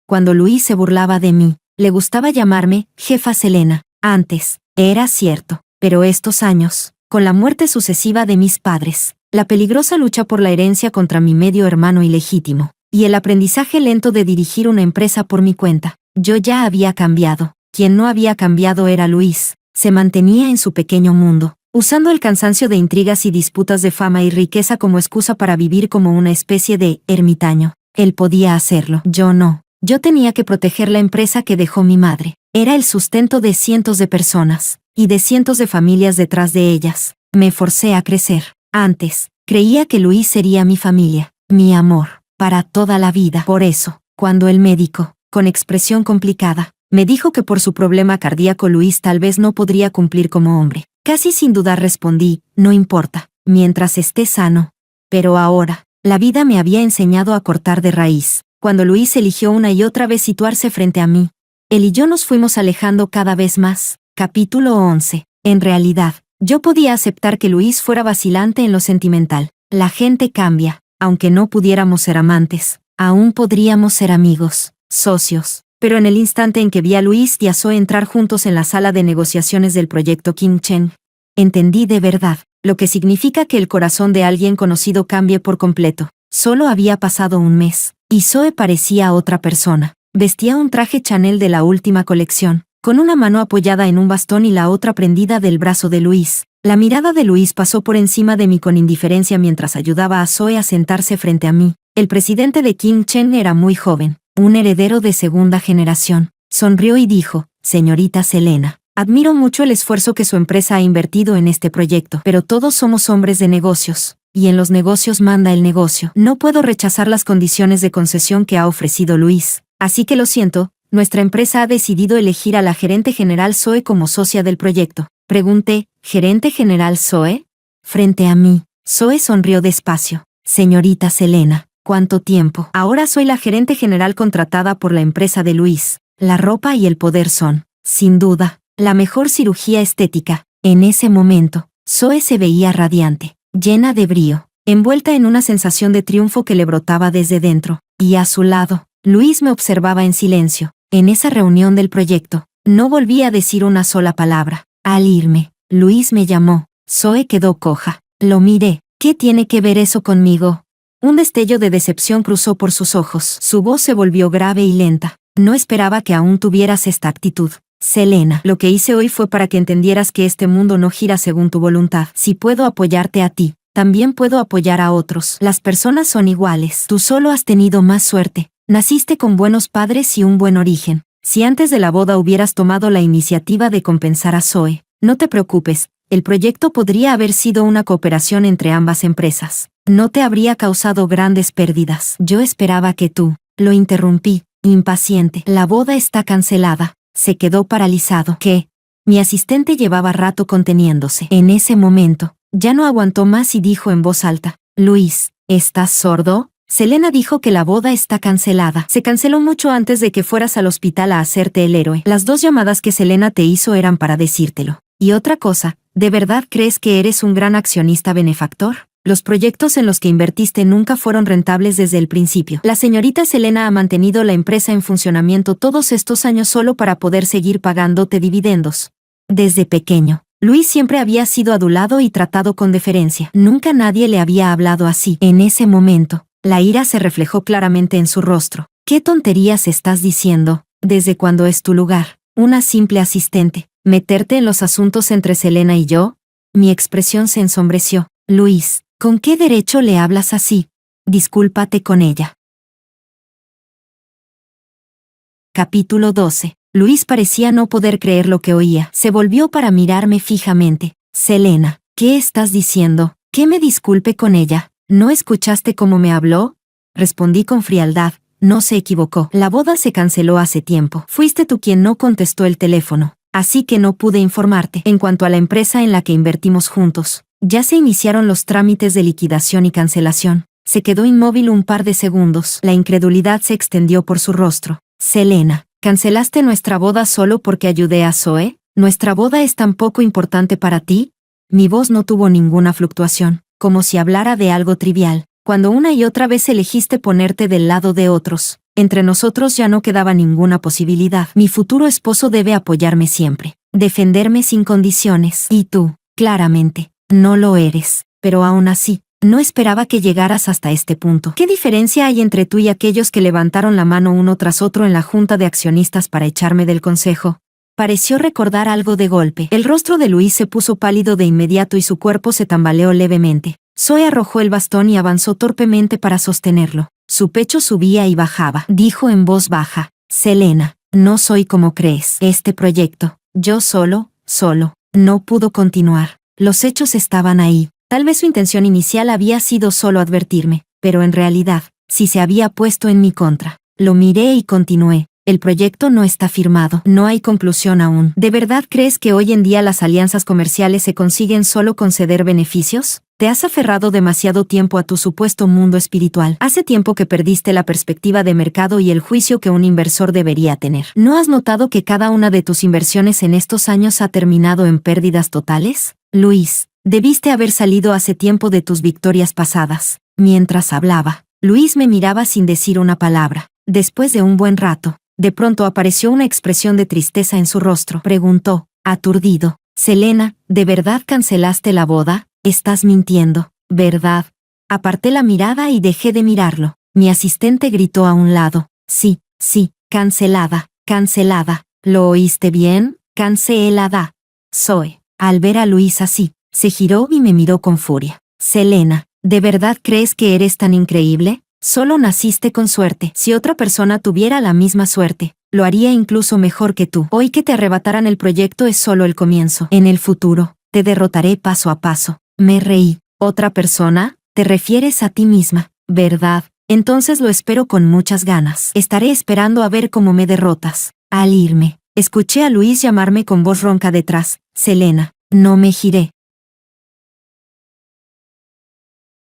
Cuando Luis se burlaba de mí, le gustaba llamarme jefa Selena. Antes, era cierto, pero estos años, con la muerte sucesiva de mis padres, la peligrosa lucha por la herencia contra mi medio hermano ilegítimo, y el aprendizaje lento de dirigir una empresa por mi cuenta, yo ya había cambiado. Quien no había cambiado era Luis. Se mantenía en su pequeño mundo, usando el cansancio de intrigas y disputas de fama y riqueza como excusa para vivir como una especie de ermitaño. Él podía hacerlo, yo no. Yo tenía que proteger la empresa que dejó mi madre. Era el sustento de cientos de personas, y de cientos de familias detrás de ellas. Me forcé a crecer. Antes, creía que Luis sería mi familia, mi amor, para toda la vida. Por eso, cuando el médico, con expresión complicada, me dijo que por su problema cardíaco Luis tal vez no podría cumplir como hombre, casi sin dudar respondí, no importa, mientras esté sano. Pero ahora, la vida me había enseñado a cortar de raíz. Cuando Luis eligió una y otra vez situarse frente a mí, él y yo nos fuimos alejando cada vez más. Capítulo 11. En realidad, yo podía aceptar que Luis fuera vacilante en lo sentimental. La gente cambia. Aunque no pudiéramos ser amantes, aún podríamos ser amigos, socios. Pero en el instante en que vi a Luis y a Zoe entrar juntos en la sala de negociaciones del proyecto King Chen, entendí de verdad lo que significa que el corazón de alguien conocido cambie por completo. Solo había pasado un mes, y Zoe parecía otra persona. Vestía un traje Chanel de la última colección, con una mano apoyada en un bastón y la otra prendida del brazo de Luis. La mirada de Luis pasó por encima de mí con indiferencia mientras ayudaba a Zoe a sentarse frente a mí. El presidente de King Chen era muy joven, un heredero de segunda generación. Sonrió y dijo, señorita Selena, admiro mucho el esfuerzo que su empresa ha invertido en este proyecto, pero todos somos hombres de negocios. Y en los negocios manda el negocio. No puedo rechazar las condiciones de concesión que ha ofrecido Luis. Así que lo siento, nuestra empresa ha decidido elegir a la gerente general Zoe como socia del proyecto. Pregunté, ¿gerente general Zoe? Frente a mí, Zoe sonrió despacio. Señorita Selena, ¿cuánto tiempo? Ahora soy la gerente general contratada por la empresa de Luis. La ropa y el poder son, sin duda, la mejor cirugía estética. En ese momento, Zoe se veía radiante, llena de brío, envuelta en una sensación de triunfo que le brotaba desde dentro, y a su lado, Luis me observaba en silencio. En esa reunión del proyecto, no volví a decir una sola palabra. Al irme, Luis me llamó. Zoe quedó coja. Lo miré. ¿Qué tiene que ver eso conmigo? Un destello de decepción cruzó por sus ojos. Su voz se volvió grave y lenta. No esperaba que aún tuvieras esta actitud. Selena, lo que hice hoy fue para que entendieras que este mundo no gira según tu voluntad. Si puedo apoyarte a ti, también puedo apoyar a otros. Las personas son iguales. Tú solo has tenido más suerte. Naciste con buenos padres y un buen origen. Si antes de la boda hubieras tomado la iniciativa de compensar a Zoe, no te preocupes, el proyecto podría haber sido una cooperación entre ambas empresas. No te habría causado grandes pérdidas. Yo esperaba que tú. Lo interrumpí, impaciente. La boda está cancelada. Se quedó paralizado. ¿Qué? Mi asistente llevaba rato conteniéndose. En ese momento, ya no aguantó más y dijo en voz alta: Luis, ¿estás sordo? Selena dijo que la boda está cancelada. Se canceló mucho antes de que fueras al hospital a hacerte el héroe. Las 2 llamadas que Selena te hizo eran para decírtelo. Y otra cosa, ¿de verdad crees que eres un gran accionista benefactor? Los proyectos en los que invertiste nunca fueron rentables desde el principio. La señorita Selena ha mantenido la empresa en funcionamiento todos estos años solo para poder seguir pagándote dividendos. Desde pequeño, Luis siempre había sido adulado y tratado con deferencia. Nunca nadie le había hablado así. En ese momento, la ira se reflejó claramente en su rostro. ¿Qué tonterías estás diciendo? ¿Desde cuándo es tu lugar? Una simple asistente. ¿Meterte en los asuntos entre Selena y yo? Mi expresión se ensombreció. Luis, ¿con qué derecho le hablas así? Discúlpate con ella. Capítulo 12. Luis parecía no poder creer lo que oía. Se volvió para mirarme fijamente. Selena, ¿qué estás diciendo? ¿Que me disculpe con ella? ¿No escuchaste cómo me habló? Respondí con frialdad. No se equivocó. La boda se canceló hace tiempo. Fuiste tú quien no contestó el teléfono. Así que no pude informarte. En cuanto a la empresa en la que invertimos juntos, ya se iniciaron los trámites de liquidación y cancelación. Se quedó inmóvil un par de segundos. La incredulidad se extendió por su rostro. Selena, ¿cancelaste nuestra boda solo porque ayudé a Zoe? ¿Nuestra boda es tan poco importante para ti? Mi voz no tuvo ninguna fluctuación, como si hablara de algo trivial. Cuando una y otra vez elegiste ponerte del lado de otros, entre nosotros ya no quedaba ninguna posibilidad. Mi futuro esposo debe apoyarme siempre, defenderme sin condiciones. Y tú, claramente, no lo eres. Pero aún así, no esperaba que llegaras hasta este punto. ¿Qué diferencia hay entre tú y aquellos que levantaron la mano uno tras otro en la junta de accionistas para echarme del consejo? Pareció recordar algo de golpe. El rostro de Luis se puso pálido de inmediato y su cuerpo se tambaleó levemente. Zoe arrojó el bastón y avanzó torpemente para sostenerlo. Su pecho subía y bajaba. Dijo en voz baja: Selena, no soy como crees. Este proyecto, yo solo, no pudo continuar. Los hechos estaban ahí. Tal vez su intención inicial había sido solo advertirme, pero en realidad, sí se había puesto en mi contra. Lo miré y continué. El proyecto no está firmado, no hay conclusión aún. ¿De verdad crees que hoy en día las alianzas comerciales se consiguen solo con ceder beneficios? Te has aferrado demasiado tiempo a tu supuesto mundo espiritual. Hace tiempo que perdiste la perspectiva de mercado y el juicio que un inversor debería tener. ¿No has notado que cada una de tus inversiones en estos años ha terminado en pérdidas totales? Luis, debiste haber salido hace tiempo de tus victorias pasadas. Mientras hablaba, Luis me miraba sin decir una palabra. Después de un buen rato, de pronto apareció una expresión de tristeza en su rostro. Preguntó, aturdido: Selena, ¿de verdad cancelaste la boda? Estás mintiendo, ¿verdad? Aparté la mirada y dejé de mirarlo. Mi asistente gritó a un lado: sí, cancelada. ¿Lo oíste bien? Cancelada. Zoe, al ver a Luis así, se giró y me miró con furia. Selena, ¿de verdad crees que eres tan increíble? Solo naciste con suerte. Si otra persona tuviera la misma suerte, lo haría incluso mejor que tú. Hoy que te arrebataran el proyecto es solo el comienzo. En el futuro, te derrotaré paso a paso. Me reí. ¿Otra persona? Te refieres a ti misma, ¿verdad? Entonces lo espero con muchas ganas. Estaré esperando a ver cómo me derrotas. Al irme, escuché a Luis llamarme con voz ronca detrás. Selena, no me giré.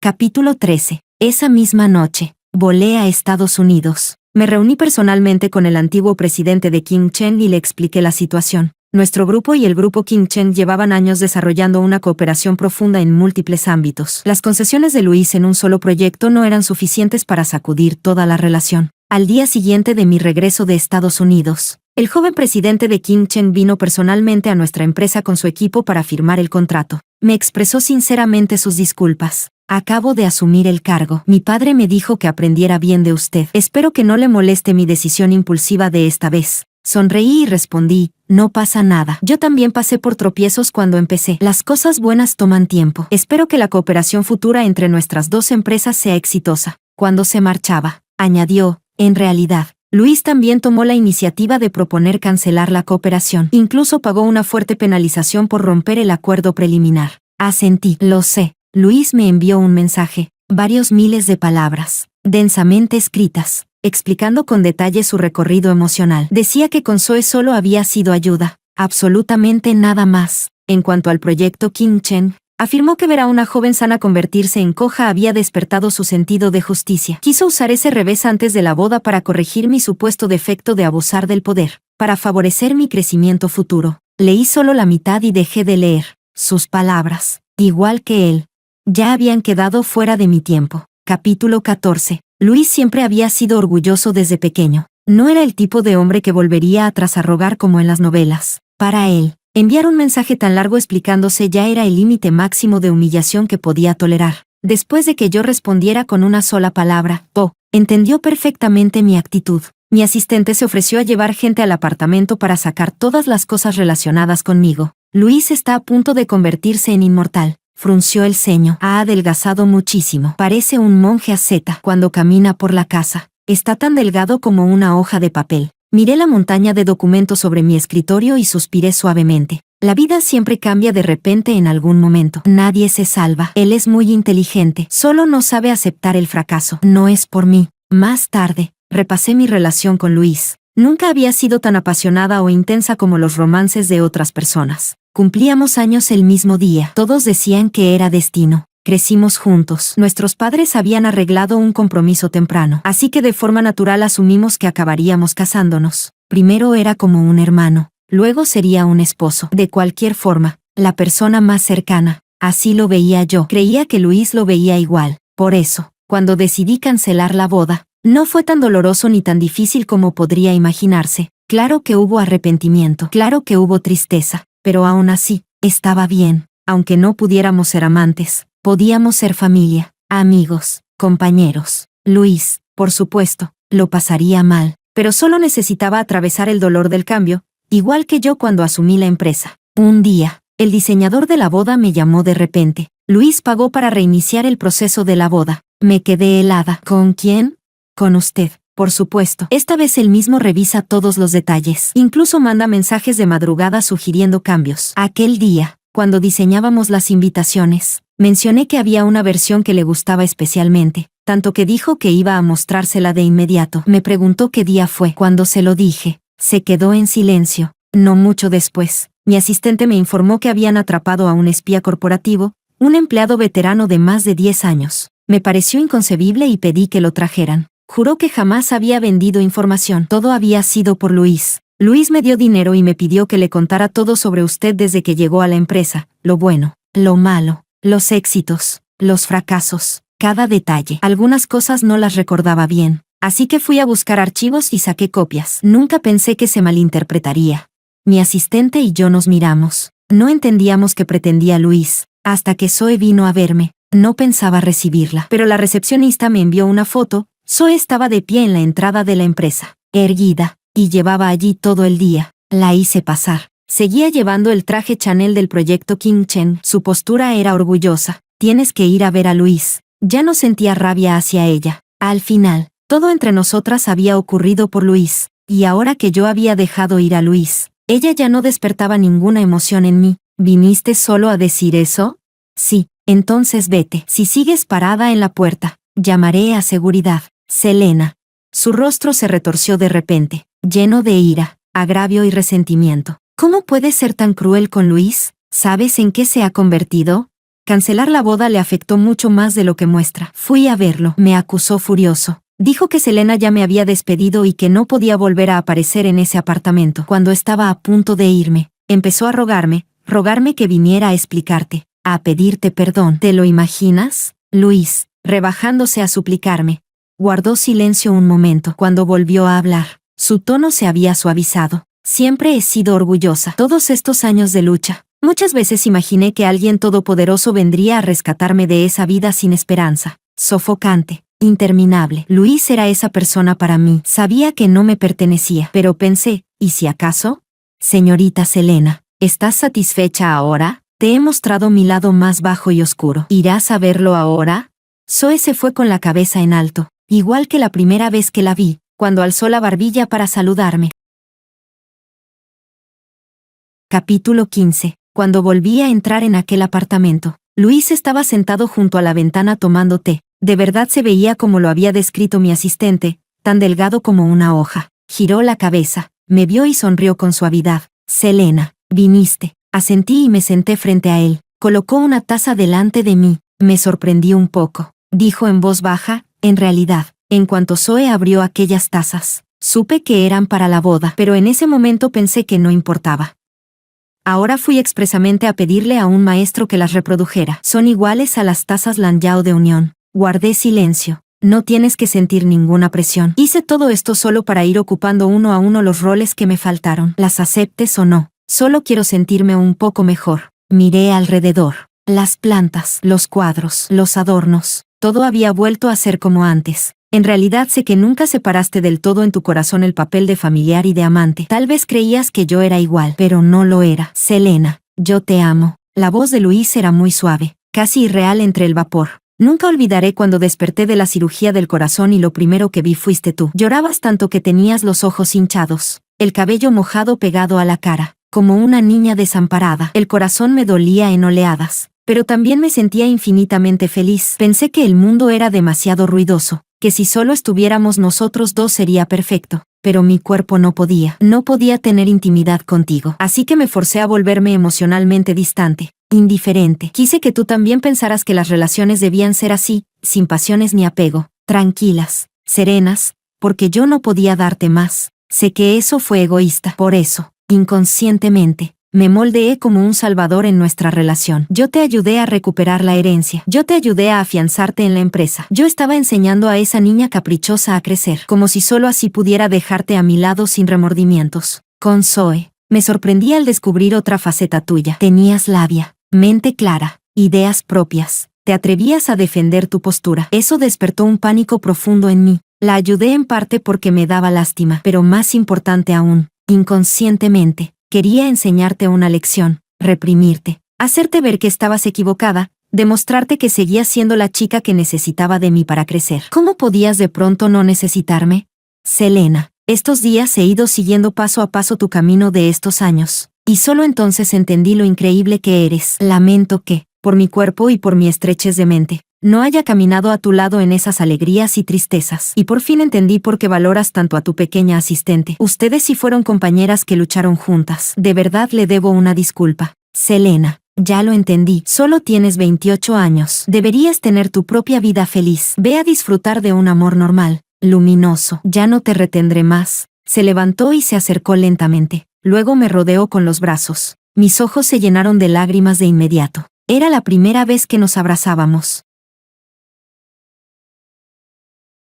Capítulo 13. Esa misma noche, volé a Estados Unidos. Me reuní personalmente con el antiguo presidente de Qingchen y le expliqué la situación. Nuestro grupo y el grupo Qingchen llevaban años desarrollando una cooperación profunda en múltiples ámbitos. Las concesiones de Luis en un solo proyecto no eran suficientes para sacudir toda la relación. Al día siguiente de mi regreso de Estados Unidos, el joven presidente de Qingchen vino personalmente a nuestra empresa con su equipo para firmar el contrato. Me expresó sinceramente sus disculpas. Acabo de asumir el cargo. Mi padre me dijo que aprendiera bien de usted. Espero que no le moleste mi decisión impulsiva de esta vez. Sonreí y respondí, no pasa nada. Yo también pasé por tropiezos cuando empecé. Las cosas buenas toman tiempo. Espero que la cooperación futura entre nuestras dos empresas sea exitosa. Cuando se marchaba, añadió, en realidad, Luis también tomó la iniciativa de proponer cancelar la cooperación. Incluso pagó una fuerte penalización por romper el acuerdo preliminar. Asentí. Lo sé. Luis me envió un mensaje, varios miles de palabras, densamente escritas, explicando con detalle su recorrido emocional. Decía que con Zoe solo había sido ayuda, Absolutamente nada más. En cuanto al proyecto King Chen, afirmó que ver a una joven sana convertirse en coja había despertado su sentido de justicia. Quiso usar ese revés antes de la boda para corregir mi supuesto defecto de abusar del poder, para favorecer mi crecimiento futuro. Leí solo la mitad y dejé de leer. Sus palabras, igual que él, ya habían quedado fuera de mi tiempo. Capítulo 14. Luis siempre había sido orgulloso desde pequeño. No era el tipo de hombre que volvería atrás a rogar como en las novelas. Para él, enviar un mensaje tan largo explicándose ya era el límite máximo de humillación que podía tolerar. Después de que yo respondiera con una sola palabra, entendió perfectamente mi actitud. Mi asistente se ofreció a llevar gente al apartamento para sacar todas las cosas relacionadas conmigo. Luis está a punto de convertirse en inmortal. Frunció el ceño. Ha adelgazado muchísimo. Parece un monje asceta cuando camina por la casa. Está tan delgado como una hoja de papel. Miré la montaña de documentos sobre mi escritorio y suspiré suavemente. La vida siempre cambia de repente en algún momento. Nadie se salva. Él es muy inteligente. Solo no sabe aceptar el fracaso. No es por mí. Más tarde, repasé mi relación con Luis. Nunca había sido tan apasionada o intensa como los romances de otras personas. Cumplíamos años el mismo día. Todos decían que era destino. Crecimos juntos. Nuestros padres habían arreglado un compromiso temprano, así que de forma natural asumimos que acabaríamos casándonos. Primero era como un hermano, luego sería un esposo. De cualquier forma, la persona más cercana. Así lo veía yo. Creía que Luis lo veía igual. Por eso, cuando decidí cancelar la boda, no fue tan doloroso ni tan difícil como podría imaginarse. Claro que hubo arrepentimiento, claro que hubo tristeza, pero aún así, estaba bien. Aunque no pudiéramos ser amantes, podíamos ser familia, amigos, compañeros. Luis, por supuesto, lo pasaría mal, pero solo necesitaba atravesar el dolor del cambio, igual que yo cuando asumí la empresa. Un día, el diseñador de la boda me llamó de repente. Luis pagó para reiniciar el proceso de la boda. Me quedé helada. ¿Con quién? Con usted, por supuesto. Esta vez él mismo revisa todos los detalles. Incluso manda mensajes de madrugada sugiriendo cambios. Aquel día, cuando diseñábamos las invitaciones, mencioné que había una versión que le gustaba especialmente, tanto que dijo que iba a mostrársela de inmediato. Me preguntó qué día fue. Cuando se lo dije, se quedó en silencio. No mucho después, mi asistente me informó que habían atrapado a un espía corporativo, un empleado veterano de más de 10 años. Me pareció inconcebible y pedí que lo trajeran. Juró que jamás había vendido información. Todo había sido por Luis. Luis me dio dinero y me pidió que le contara todo sobre usted desde que llegó a la empresa, lo bueno, lo malo, los éxitos, los fracasos, cada detalle. Algunas cosas no las recordaba bien, así que fui a buscar archivos y saqué copias. Nunca pensé que se malinterpretaría. Mi asistente y yo nos miramos. No entendíamos qué pretendía Luis, hasta que Zoe vino a verme. No pensaba recibirla, pero la recepcionista me envió una foto. Zoe estaba de pie en la entrada de la empresa, erguida, y llevaba allí todo el día. La hice pasar. Seguía llevando el traje Chanel del proyecto King Chen. Su postura era orgullosa. Tienes que ir a ver a Luis. Ya no sentía rabia hacia ella. Al final, todo entre nosotras había ocurrido por Luis. Y ahora que yo había dejado ir a Luis, ella ya no despertaba ninguna emoción en mí. ¿Viniste solo a decir eso? Sí, entonces vete. Si sigues parada en la puerta, llamaré a seguridad. Selena. Su rostro se retorció de repente, lleno de ira, agravio y resentimiento. ¿Cómo puedes ser tan cruel con Luis? ¿Sabes en qué se ha convertido? Cancelar la boda le afectó mucho más de lo que muestra. Fui a verlo. Me acusó furioso. Dijo que Selena ya me había despedido y que no podía volver a aparecer en ese apartamento. Cuando estaba a punto de irme, empezó a rogarme que viniera a explicarte, a pedirte perdón. ¿Te lo imaginas? Luis, rebajándose a suplicarme, guardó silencio un momento. Cuando volvió a hablar, su tono se había suavizado. Siempre he sido orgullosa. Todos estos años de lucha, muchas veces imaginé que alguien todopoderoso vendría a rescatarme de esa vida sin esperanza, sofocante, interminable. Luis era esa persona para mí. Sabía que no me pertenecía, pero pensé, ¿y si acaso? Señorita Selena, ¿estás satisfecha ahora? Te he mostrado mi lado más bajo y oscuro. ¿Irás a verlo ahora? Zoe se fue con la cabeza en alto, igual que la primera vez que la vi, cuando alzó la barbilla para saludarme. Capítulo 15. Cuando volví a entrar en aquel apartamento, Luis estaba sentado junto a la ventana tomando té. De verdad se veía como lo había descrito mi asistente, tan delgado como una hoja. Giró la cabeza, me vio y sonrió con suavidad. Selena, viniste. Asentí y me senté frente a él. Colocó una taza delante de mí. Me sorprendí un poco. Dijo en voz baja, en realidad, en cuanto Zoe abrió aquellas tazas, supe que eran para la boda, pero en ese momento pensé que no importaba. Ahora fui expresamente a pedirle a un maestro que las reprodujera. Son iguales a las tazas Lanyao de unión. Guardé silencio. No tienes que sentir ninguna presión. Hice todo esto solo para ir ocupando uno a uno los roles que me faltaron. Las aceptes o no. Solo quiero sentirme un poco mejor. Miré alrededor. Las plantas, los cuadros, los adornos. Todo había vuelto a ser como antes. En realidad sé que nunca separaste del todo en tu corazón el papel de familiar y de amante. Tal vez creías que yo era igual, pero no lo era. Selena, yo te amo. La voz de Luis era muy suave, casi irreal entre el vapor. Nunca olvidaré cuando desperté de la cirugía del corazón y lo primero que vi fuiste tú. Llorabas tanto que tenías los ojos hinchados, el cabello mojado pegado a la cara, como una niña desamparada. El corazón me dolía en oleadas, pero también me sentía infinitamente feliz. Pensé que el mundo era demasiado ruidoso, que si solo estuviéramos nosotros dos sería perfecto, pero mi cuerpo no podía tener intimidad contigo. Así que me forcé a volverme emocionalmente distante, indiferente. Quise que tú también pensaras que las relaciones debían ser así, sin pasiones ni apego, tranquilas, serenas, porque yo no podía darte más. Sé que eso fue egoísta. Por eso, inconscientemente, me moldeé como un salvador en nuestra relación. Yo te ayudé a recuperar la herencia. Yo te ayudé a afianzarte en la empresa. Yo estaba enseñando a esa niña caprichosa a crecer, como si solo así pudiera dejarte a mi lado sin remordimientos. Con Zoe, me sorprendí al descubrir otra faceta tuya. Tenías labia, mente clara, ideas propias. Te atrevías a defender tu postura. Eso despertó un pánico profundo en mí. La ayudé en parte porque me daba lástima, pero más importante aún, inconscientemente, quería enseñarte una lección, reprimirte, hacerte ver que estabas equivocada, demostrarte que seguías siendo la chica que necesitaba de mí para crecer. ¿Cómo podías de pronto no necesitarme? Selena, estos días he ido siguiendo paso a paso tu camino de estos años, y solo entonces entendí lo increíble que eres. Lamento que, por mi cuerpo y por mi estrechez de mente, no haya caminado a tu lado en esas alegrías y tristezas. Y por fin entendí por qué valoras tanto a tu pequeña asistente. Ustedes sí fueron compañeras que lucharon juntas. De verdad le debo una disculpa. Selena, ya lo entendí. Solo tienes 28 años. Deberías tener tu propia vida feliz. Ve a disfrutar de un amor normal, luminoso. Ya no te retendré más. Se levantó y se acercó lentamente. Luego me rodeó con los brazos. Mis ojos se llenaron de lágrimas de inmediato. Era la primera vez que nos abrazábamos.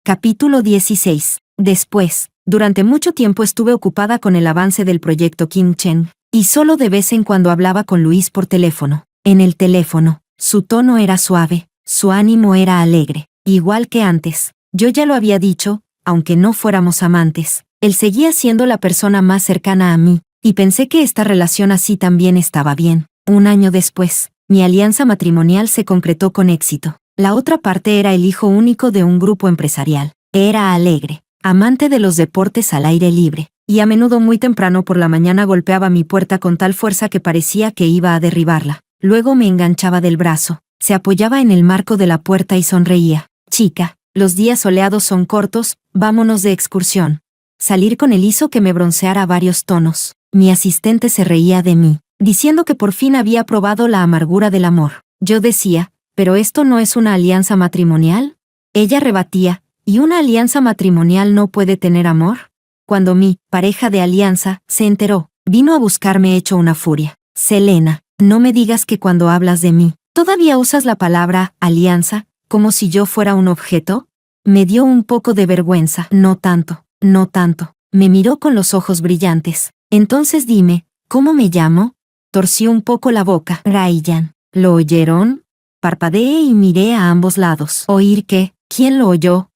Capítulo 16. Después, durante mucho tiempo estuve ocupada con el avance del proyecto Kim Chen, y solo de vez en cuando hablaba con Luis por teléfono. En el teléfono, su tono era suave, su ánimo era alegre, igual que antes. Yo ya lo había dicho, aunque no fuéramos amantes, él seguía siendo la persona más cercana a mí, y pensé que esta relación así también estaba bien. Un año después, mi alianza matrimonial se concretó con éxito. La otra parte era el hijo único de un grupo empresarial. Era alegre, amante de los deportes al aire libre, y a menudo muy temprano por la mañana golpeaba mi puerta con tal fuerza que parecía que iba a derribarla. Luego me enganchaba del brazo, se apoyaba en el marco de la puerta y sonreía. Chica, los días soleados son cortos, vámonos de excursión. Salir con él hizo que me bronceara varios tonos. Mi asistente se reía de mí, diciendo que por fin había probado la amargura del amor. Yo decía, ¿pero esto no es una alianza matrimonial? Ella rebatía, ¿y una alianza matrimonial no puede tener amor? Cuando mi pareja de alianza se enteró, vino a buscarme hecho una furia. Selena, no me digas que cuando hablas de mí, ¿todavía usas la palabra alianza, como si yo fuera un objeto? Me dio un poco de vergüenza. No tanto, no tanto. Me miró con los ojos brillantes. Entonces dime, ¿cómo me llamo? Torció un poco la boca. Ryan. ¿Lo oyeron? Parpadeé y miré a ambos lados. ¿Oír qué? ¿Quién lo oyó?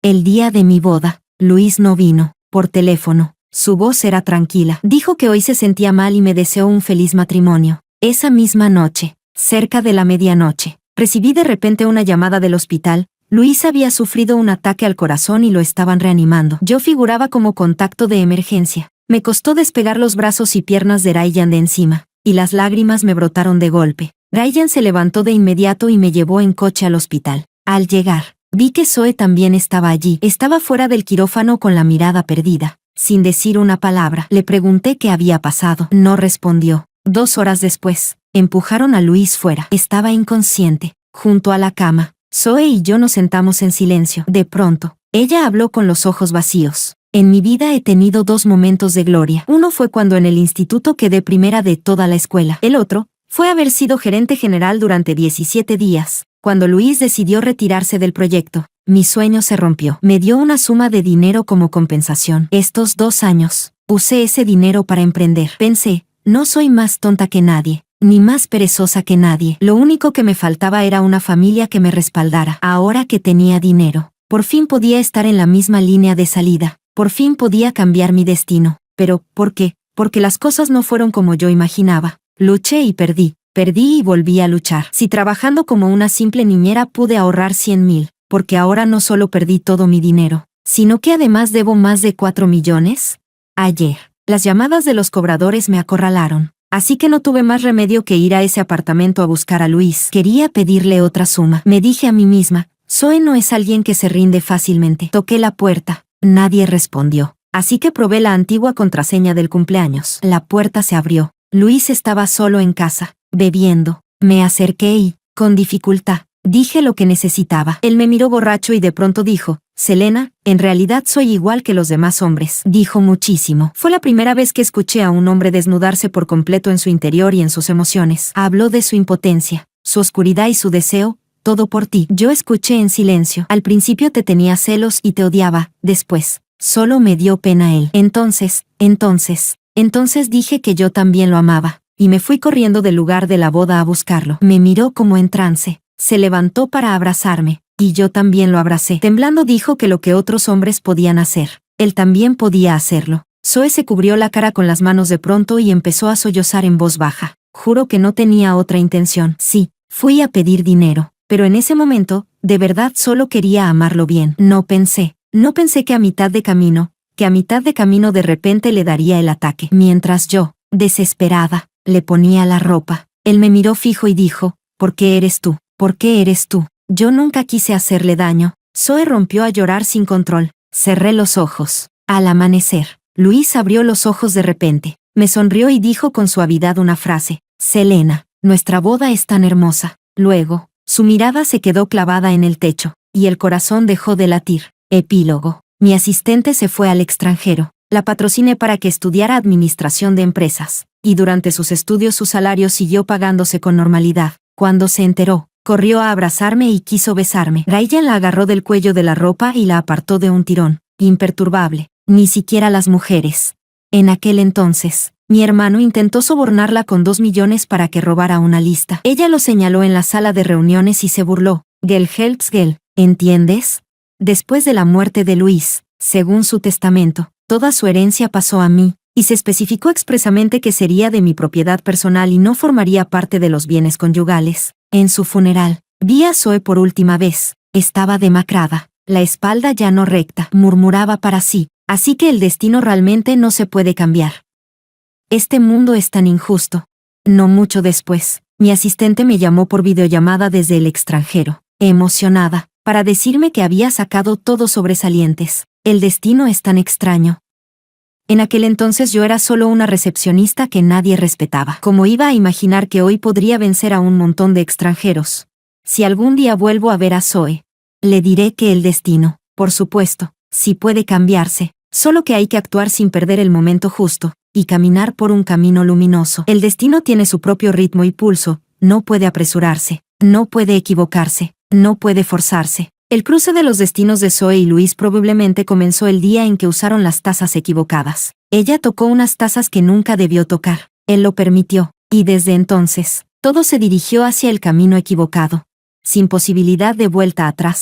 El día de mi boda, Luis no vino. Por teléfono, su voz era tranquila. Dijo que hoy se sentía mal y me deseó un feliz matrimonio. Esa misma noche, cerca de la medianoche, recibí de repente una llamada del hospital. Luis había sufrido un ataque al corazón y lo estaban reanimando. Yo figuraba como contacto de emergencia. Me costó despegar los brazos y piernas de Ryan de encima, y las lágrimas me brotaron de golpe. Ryan se levantó de inmediato y me llevó en coche al hospital. Al llegar, vi que Zoe también estaba allí. Estaba fuera del quirófano con la mirada perdida. sin decir una palabra. Le pregunté qué había pasado. No respondió. 2 horas después, empujaron a Luis fuera. Estaba inconsciente, junto a la cama. Zoe y yo nos sentamos en silencio. De pronto, ella habló con los ojos vacíos. En mi vida he tenido 2 momentos de gloria. Uno fue cuando en el instituto quedé primera de toda la escuela. El otro fue haber sido gerente general durante 17 días. Cuando Luis decidió retirarse del proyecto, mi sueño se rompió. Me dio una suma de dinero como compensación. Estos 2 años, usé ese dinero para emprender. Pensé, no soy más tonta que nadie, ni más perezosa que nadie. Lo único que me faltaba era una familia que me respaldara. Ahora que tenía dinero, por fin podía estar en la misma línea de salida. Por fin podía cambiar mi destino. Pero, ¿por qué? Porque las cosas no fueron como yo imaginaba. Luché y perdí. Perdí y volví a luchar. Si trabajando como una simple niñera pude ahorrar 100,000, porque ahora no solo perdí todo mi dinero, sino que además debo más de 4 millones. Ayer, las llamadas de los cobradores me acorralaron. Así que no tuve más remedio que ir a ese apartamento a buscar a Luis. Quería pedirle otra suma. Me dije a mí misma, Zoe no es alguien que se rinde fácilmente. Toqué la puerta. Nadie respondió. Así que probé la antigua contraseña del cumpleaños. La puerta se abrió. Luis estaba solo en casa, bebiendo. Me acerqué y, con dificultad, dije lo que necesitaba. Él me miró borracho y de pronto dijo, Selena, en realidad soy igual que los demás hombres. Dijo muchísimo. Fue la primera vez que escuché a un hombre desnudarse por completo en su interior y en sus emociones. Habló de su impotencia, su oscuridad y su deseo, todo por ti. Yo escuché en silencio. Al principio te tenía celos y te odiaba, después, solo me dio pena él. Entonces dije que yo también lo amaba, y me fui corriendo del lugar de la boda a buscarlo. Me miró como en trance, se levantó para abrazarme, y yo también lo abracé. Temblando dijo que lo que otros hombres podían hacer, él también podía hacerlo. Zoe se cubrió la cara con las manos de pronto y empezó a sollozar en voz baja. Juro que no tenía otra intención. Sí, fui a pedir dinero, pero en ese momento, de verdad solo quería amarlo bien. No pensé que a mitad de camino de repente le daría el ataque. Mientras yo, desesperada, le ponía la ropa, él me miró fijo y dijo, ¿por qué eres tú? ¿Por qué eres tú? Yo nunca quise hacerle daño. Zoe rompió a llorar sin control. Cerré los ojos. Al amanecer, Luis abrió los ojos de repente, me sonrió y dijo con suavidad una frase, Selena, nuestra boda es tan hermosa. Luego, su mirada se quedó clavada en el techo, y el corazón dejó de latir. Epílogo. Mi asistente se fue al extranjero. La patrociné para que estudiara administración de empresas, y durante sus estudios su salario siguió pagándose con normalidad. Cuando se enteró, corrió a abrazarme y quiso besarme. Ryan la agarró del cuello de la ropa y la apartó de un tirón, imperturbable, ni siquiera las mujeres. En aquel entonces, mi hermano intentó sobornarla con 2 millones para que robara una lista. Ella lo señaló en la sala de reuniones y se burló. Gel helps gel, ¿entiendes? Después de la muerte de Luis, según su testamento, toda su herencia pasó a mí, y se especificó expresamente que sería de mi propiedad personal y no formaría parte de los bienes conyugales. En su funeral, vi a Zoe por última vez. Estaba demacrada, la espalda ya no recta, murmuraba para sí, así que el destino realmente no se puede cambiar. Este mundo es tan injusto. No mucho después, mi asistente me llamó por videollamada desde el extranjero, emocionada, para decirme que había sacado todos sobresalientes. El destino es tan extraño. En aquel entonces yo era solo una recepcionista que nadie respetaba. ¿Cómo iba a imaginar que hoy podría vencer a un montón de extranjeros? Si algún día vuelvo a ver a Zoe, le diré que el destino, por supuesto, sí puede cambiarse, solo que hay que actuar sin perder el momento justo, y caminar por un camino luminoso. El destino tiene su propio ritmo y pulso, no puede apresurarse, no puede equivocarse, no puede forzarse. El cruce de los destinos de Zoe y Luis probablemente comenzó el día en que usaron las tazas equivocadas. Ella tocó unas tazas que nunca debió tocar. Él lo permitió, y desde entonces, todo se dirigió hacia el camino equivocado, sin posibilidad de vuelta atrás.